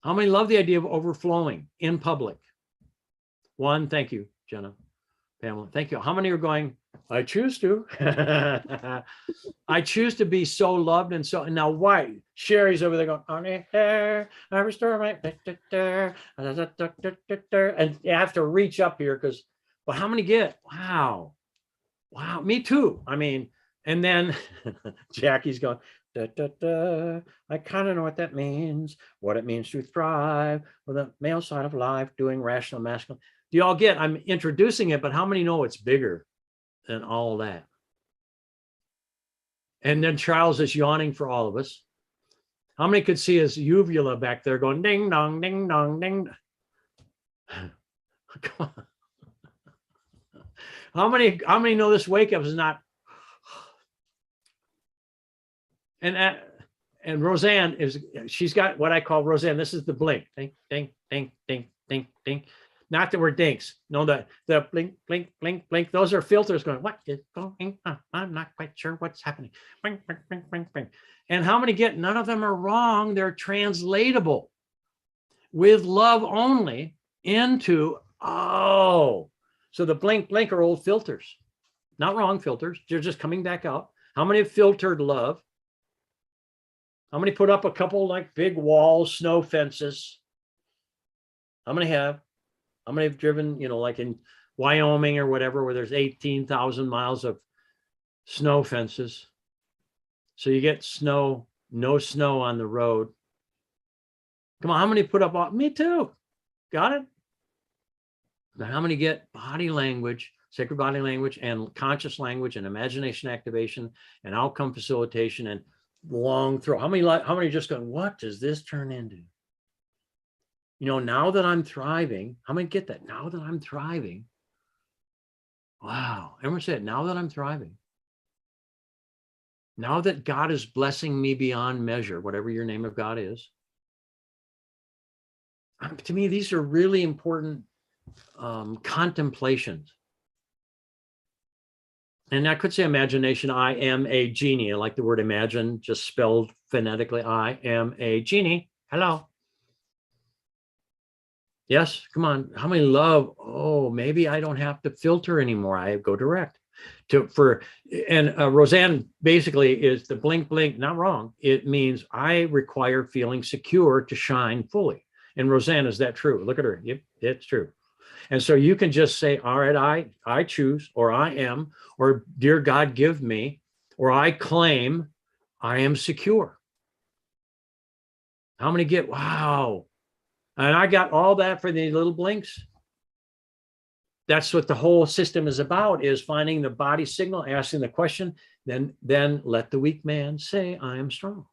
How many love the idea of overflowing in public? One, thank you, Jenna, Pamela, thank you. How many are going, I choose to. I choose to be so loved and so, now why? Sherry's over there going, I restore my, and you have to reach up here because, but how many get, wow, me too. I mean, and then Jackie's going, I kind of know what that means, what it means to thrive with the male side of life, doing rational masculine. Do y'all get, I'm introducing it, but how many know it's bigger than all that? And then Charles is yawning for all of us. How many could see his uvula back there going ding dong, ding dong, ding? Come on. How many know this wake up is not? And Roseanne she's got what I call Roseanne. This is the blink, ding, ding, ding, ding, ding, ding. Not that we're dinks. No, the blink, blink, blink, blink. Those are filters going, what is going on? I'm not quite sure what's happening. Blink, blink, blink, blink, blink. And how many get, none of them are wrong. They're translatable with love only into, oh. So the blink, blink are old filters. Not wrong filters. They're just coming back out. How many have filtered love? How many put up a couple like big walls, snow fences? How many have? How many have driven, you know, like in Wyoming or whatever, where there's 18,000 miles of snow fences. So you get snow, no snow on the road. Come on, how many put up? Me too. Got it? But how many get body language, sacred body language, and conscious language, and imagination activation, and outcome facilitation, and long throw? How many just going, what does this turn into? You know, now that I'm thriving, how many get that? Now that I'm thriving. Wow. Everyone said, now that I'm thriving. Now that God is blessing me beyond measure, whatever your name of God is. To me, these are really important contemplations. And I could say imagination. I am a genie. I like the word imagine, just spelled phonetically. I am a genie. Hello. Yes, come on. How many love? Oh, maybe I don't have to filter anymore. I go direct and Roseanne basically is the blink, blink, not wrong. It means I require feeling secure to shine fully. And Roseanne, is that true? Look at her. Yep, it's true. And so you can just say, all right, I choose, or I am, or dear God, give me, or I claim I am secure. How many get, wow. And I got all that for the little blinks. That's what the whole system is about, is finding the body signal, asking the question, then let the weak man say, I am strong.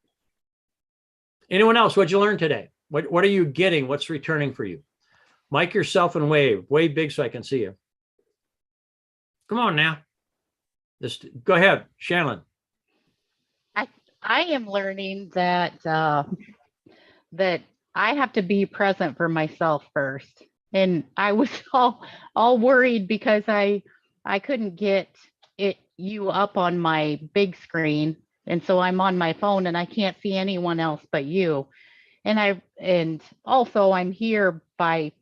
Anyone else? What'd you learn today? What are you getting? What's returning for you? Mic yourself and wave big so I can see you. Come on now. Go ahead, Shannon. I am learning that that I have to be present for myself first. And I was all worried because I couldn't get you up on my big screen. And so I'm on my phone and I can't see anyone else but you. And also I'm here by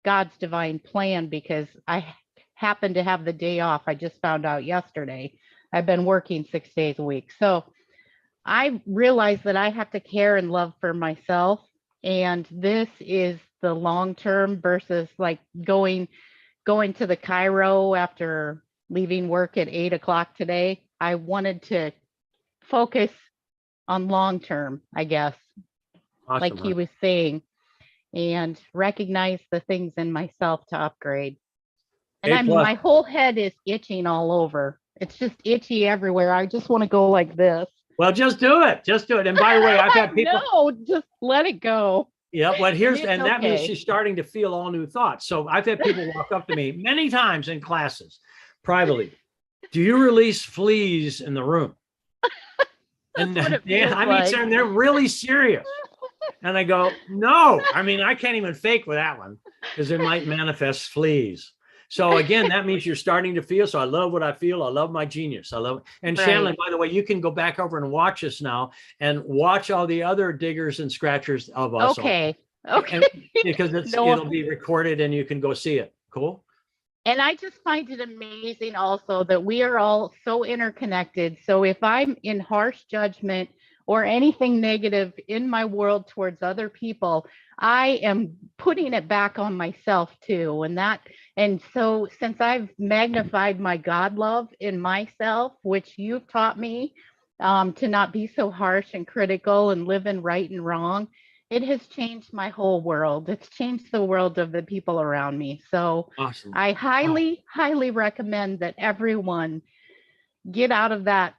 God's divine plan because I happen to have the day off. I just found out yesterday. I've been working 6 days a week. So I realized that I have to care and love for myself. And this is the long term versus like going going to the Cairo after leaving work at 8 o'clock today. I wanted to focus on long term, I guess, Awesome, like he huh? was saying, and recognize the things in myself to upgrade. And A plus. my whole head is itching all over. It's just itchy everywhere. I just want to go like this. Well, just do it. Just do it. And by the way, I've had people. No, just let it go. Yeah, well, It's that means okay. she's starting to feel all new thoughts. So I've had people walk up to me many times in classes privately. Do you release fleas in the room? And That's what it yeah, feels I mean, like. and they're really serious. And I go, no, I mean, I can't even fake with that one because it might manifest fleas. So again, that means you're starting to feel. So I love what I feel. I love my genius. I love it. And Right. Shanley, by the way, you can go back over and watch us now and watch all the other diggers and scratchers of us. Okay. Okay. And because No. it'll be recorded and you can go see it. Cool. And I just find it amazing also that we are all so interconnected. So if I'm in harsh judgment or anything negative in my world towards other people, I am putting it back on myself too. And so since I've magnified my God love in myself, which you've taught me to not be so harsh and critical and live in right and wrong, it has changed my whole world. It's changed the world of the people around me. So Awesome. I highly, highly recommend that everyone get out of that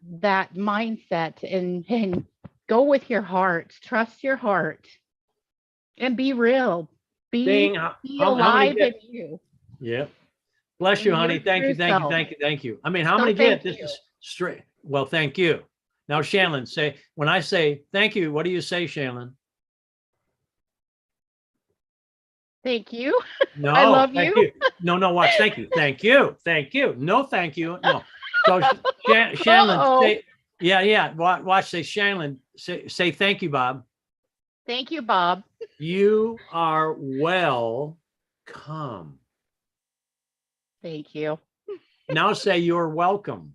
mindset and go with your heart. Trust your heart and be real. Be Ding. How many alive in get? you. Yeah. Bless In you, your honey. Thank you. true Thank you. self. Thank you. Thank you. I mean, how So many get? thank This you. is straight. Well, thank you. Now, Shanlon, say, when I say thank you, what do you say, Shanlon? Thank you. No, I love thank you. No, watch. Thank you. Thank you. Thank you. No, thank you. No. So Shanlon, Uh-oh. say, yeah. Watch, say, Shanlon, say thank you, Bob. Thank you, Bob. You are welcome. Thank you. Now say you're welcome.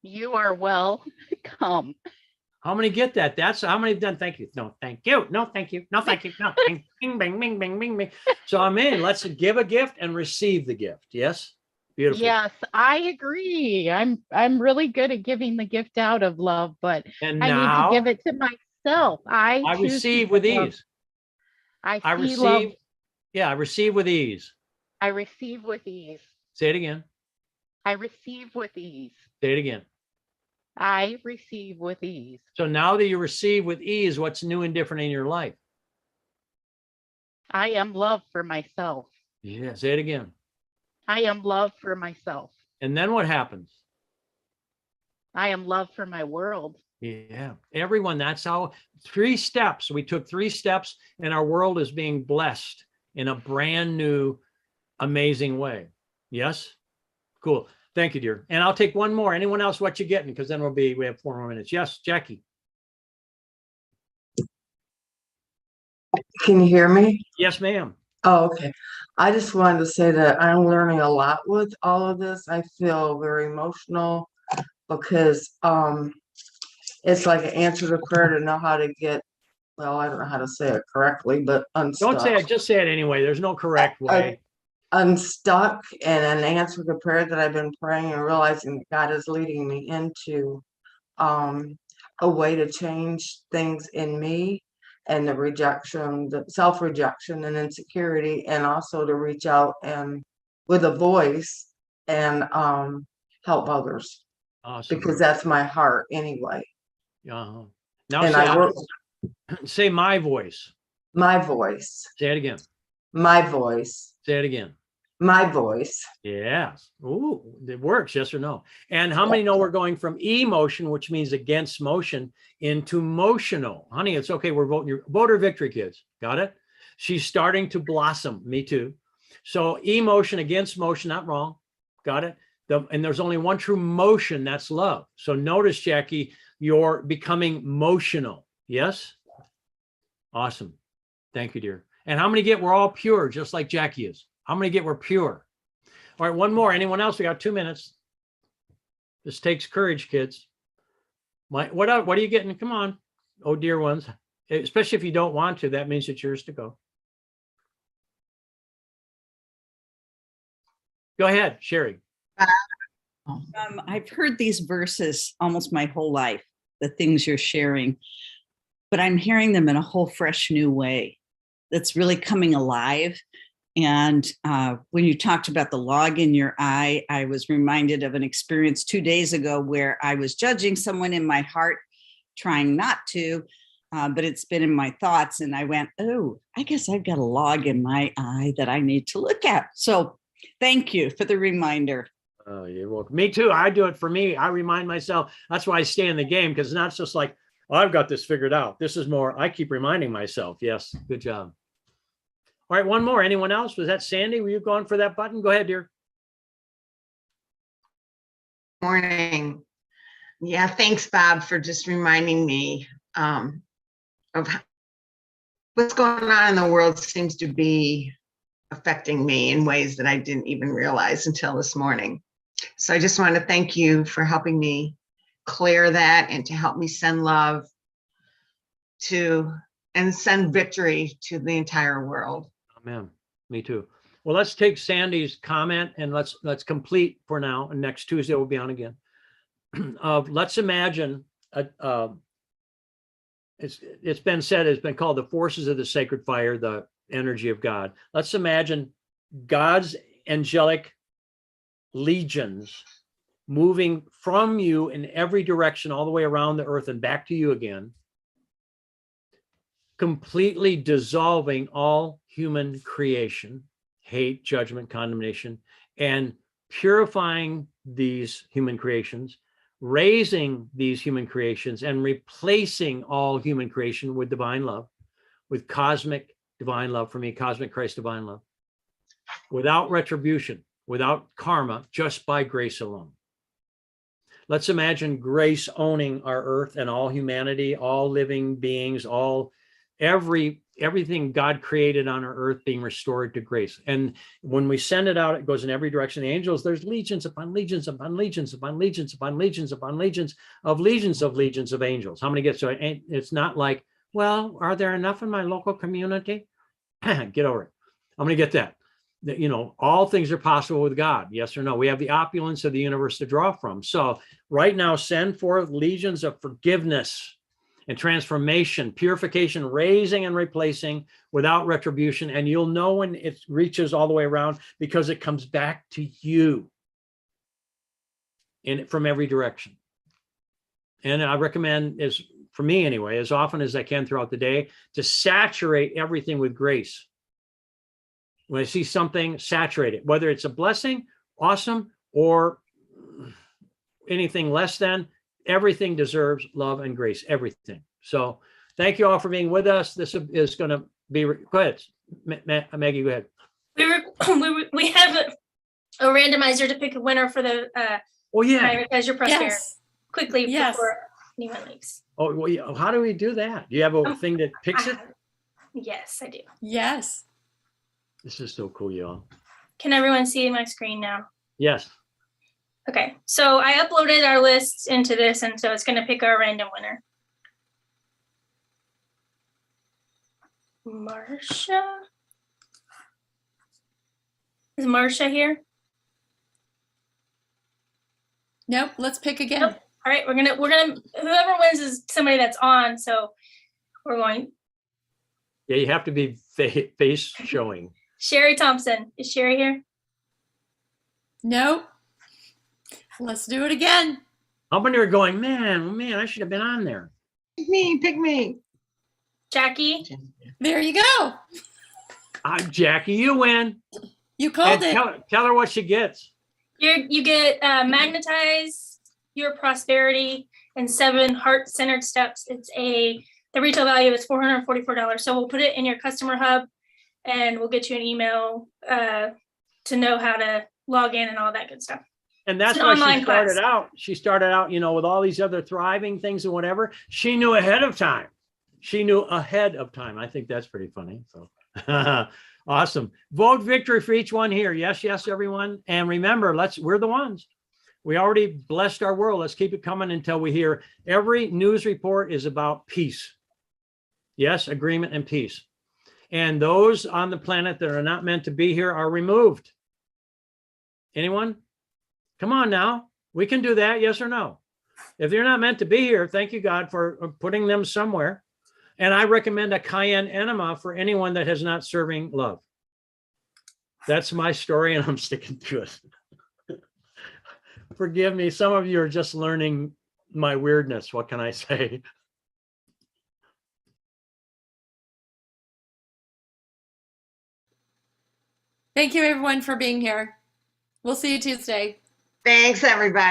You are welcome. How many get that? That's how many have done. Thank you. No, thank you. No, thank you. No, thank you. No. Bing, bing, bing, bing, bing, bing, bing. So I'm in. Let's give a gift and receive the gift. Yes. Beautiful. Yes, I agree. I'm really good at giving the gift out of love, but And I need to now give it to myself. I I choose to receive with give love. ease. I I see love. receive. Yeah, I receive with ease. I receive with ease. Say it again. I receive with ease. Say it again. I receive with ease. So now that you receive with ease, what's new and different in your life? I am love for myself. Yeah. Say it again. I am love for myself. And then what happens? I am love for my world. Yeah. Everyone, that's how 3 steps. We took 3 steps and our world is being blessed in a brand new, amazing way. Yes. Cool. Thank you, dear. And I'll take one more. Anyone else, what you getting? Because then we have 4 more minutes. Yes, Jackie. Can you hear me? Yes, ma'am. Oh, okay. I just wanted to say that I'm learning a lot with all of this. I feel very emotional because it's like an answer to prayer to know how to get, well, I don't know how to say it correctly, but Don't say it. Just say it anyway. There's no correct way. Unstuck and an answer to prayer that I've been praying and realizing that God is leading me into a way to change things in me and the rejection, the self-rejection and insecurity, and also to reach out and with a voice and help others Awesome. because that's my heart anyway. Uh-huh. Now And say, I work say my voice. my voice, Say it again. my voice, Say it again. my voice. Yes. Ooh, it works. Yes or no? And how many know we're going from emotion, which means against motion, into motional? Honey, it's okay. We're voting your voter victory, kids. Got it? She's starting to blossom. Me too. So emotion against motion, not wrong. Got it? And there's only one true motion. That's love. So notice, Jackie, you're becoming motional. Yes? Awesome. Thank you, dear. And how many get we're all pure, just like Jackie is? How many get we're pure? All right, one more. Anyone else? We got 2 minutes. This takes courage, kids. What are you getting? Come on. Oh, dear ones. Especially if you don't want to, that means it's yours to go. Go ahead, Sherry. I've heard these verses almost my whole life, the things you're sharing, but I'm hearing them in a whole fresh new way that's really coming alive. And when you talked about the log in your eye, I was reminded of an experience 2 days ago where I was judging someone in my heart, trying not to, but it's been in my thoughts. And I went, oh, I guess I've got a log in my eye that I need to look at. So thank you for the reminder. Oh, you're welcome. Me too. I do it for me. I remind myself. That's why I stay in the game, because it's not just like, oh, I've got this figured out. This is more, I keep reminding myself. Yes, good job. All right, one more. Anyone else? Was that Sandy? Were you going for that button? Go ahead, dear. Morning. Yeah, thanks, Bob, for just reminding me of what's going on in the world seems to be affecting me in ways that I didn't even realize until this morning. So I just want to thank you for helping me clear that and to help me send love to and send victory to the entire world. Amen. Me too. Well, let's take Sandy's comment and let's complete for now. And next Tuesday we'll be on again. Let's imagine it's been said, it's been called the forces of the sacred fire, the energy of God. Let's imagine God's angelic legions moving from you in every direction, all the way around the earth and back to you again, completely dissolving all human creation, hate, judgment, condemnation, and purifying these human creations, raising these human creations and replacing all human creation with divine love, with cosmic divine love for me, cosmic Christ divine love, without retribution, without karma, just by grace alone. Let's imagine grace owning our earth and all humanity, all living beings, everything God created on our earth being restored to grace. And when we send it out, it goes in every direction. The angels, there's legions upon legions upon legions upon legions upon legions upon legions of angels. How many get so? It's not like, well, are there enough in my local community? Get over it. I'm going to get that. You know, all things are possible with God. Yes or no? We have the opulence of the universe to draw from. So right now, send forth legions of forgiveness and transformation, purification, raising and replacing without retribution. And you'll know when it reaches all the way around, because it comes back to you from every direction. And I recommend, for me anyway, as often as I can throughout the day, to saturate everything with grace. When I see something, saturate it, whether it's a blessing, awesome, or anything less than. Everything deserves love and grace, everything. So thank you all for being with us. This is going to be, go ahead, Maggie, go ahead. We have a randomizer to pick a winner for the Prioritize Your Prosperity. Yes. Quickly Yes. before anyone leaves. Oh, well, how do we do that? Do you have a thing that picks it? Yes, I do. Yes. This is so cool, y'all. Can everyone see my screen now? Yes. Okay, so I uploaded our lists into this, and so it's going to pick our random winner. Marsha? Is Marsha here? Nope. Let's pick again. Nope. All right, we're gonna whoever wins is somebody that's on. So we're going. Yeah, you have to be face showing. Sherry Thompson. Is Sherry here? Nope. Let's do it again. How many are going, man, I should have been on there. Pick me. Jackie. There you go. Jackie, you win. You called And it. tell her what she gets. You get Magnetize Your Prosperity and 7 heart-centered steps. The retail value is $444. So we'll put it in your customer hub, and we'll get you an email to know how to log in and all that good stuff. And that's It's an why she online started class. out. She started out, with all these other thriving things and whatever. She knew ahead of time. I think that's pretty funny. So awesome. Vote victory for each one here. Yes, yes, everyone. And remember, we're the ones. We already blessed our world. Let's keep it coming until we hear every news report is about peace. Yes, agreement and peace. And those on the planet that are not meant to be here are removed. Anyone? Come on now. We can do that. Yes or no? If they're not meant to be here, thank you, God, for putting them somewhere. And I recommend a cayenne enema for anyone that has not serving love. That's my story, and I'm sticking to it. Forgive me. Some of you are just learning my weirdness. What can I say? Thank you, everyone, for being here. We'll see you Tuesday. Thanks, everybody.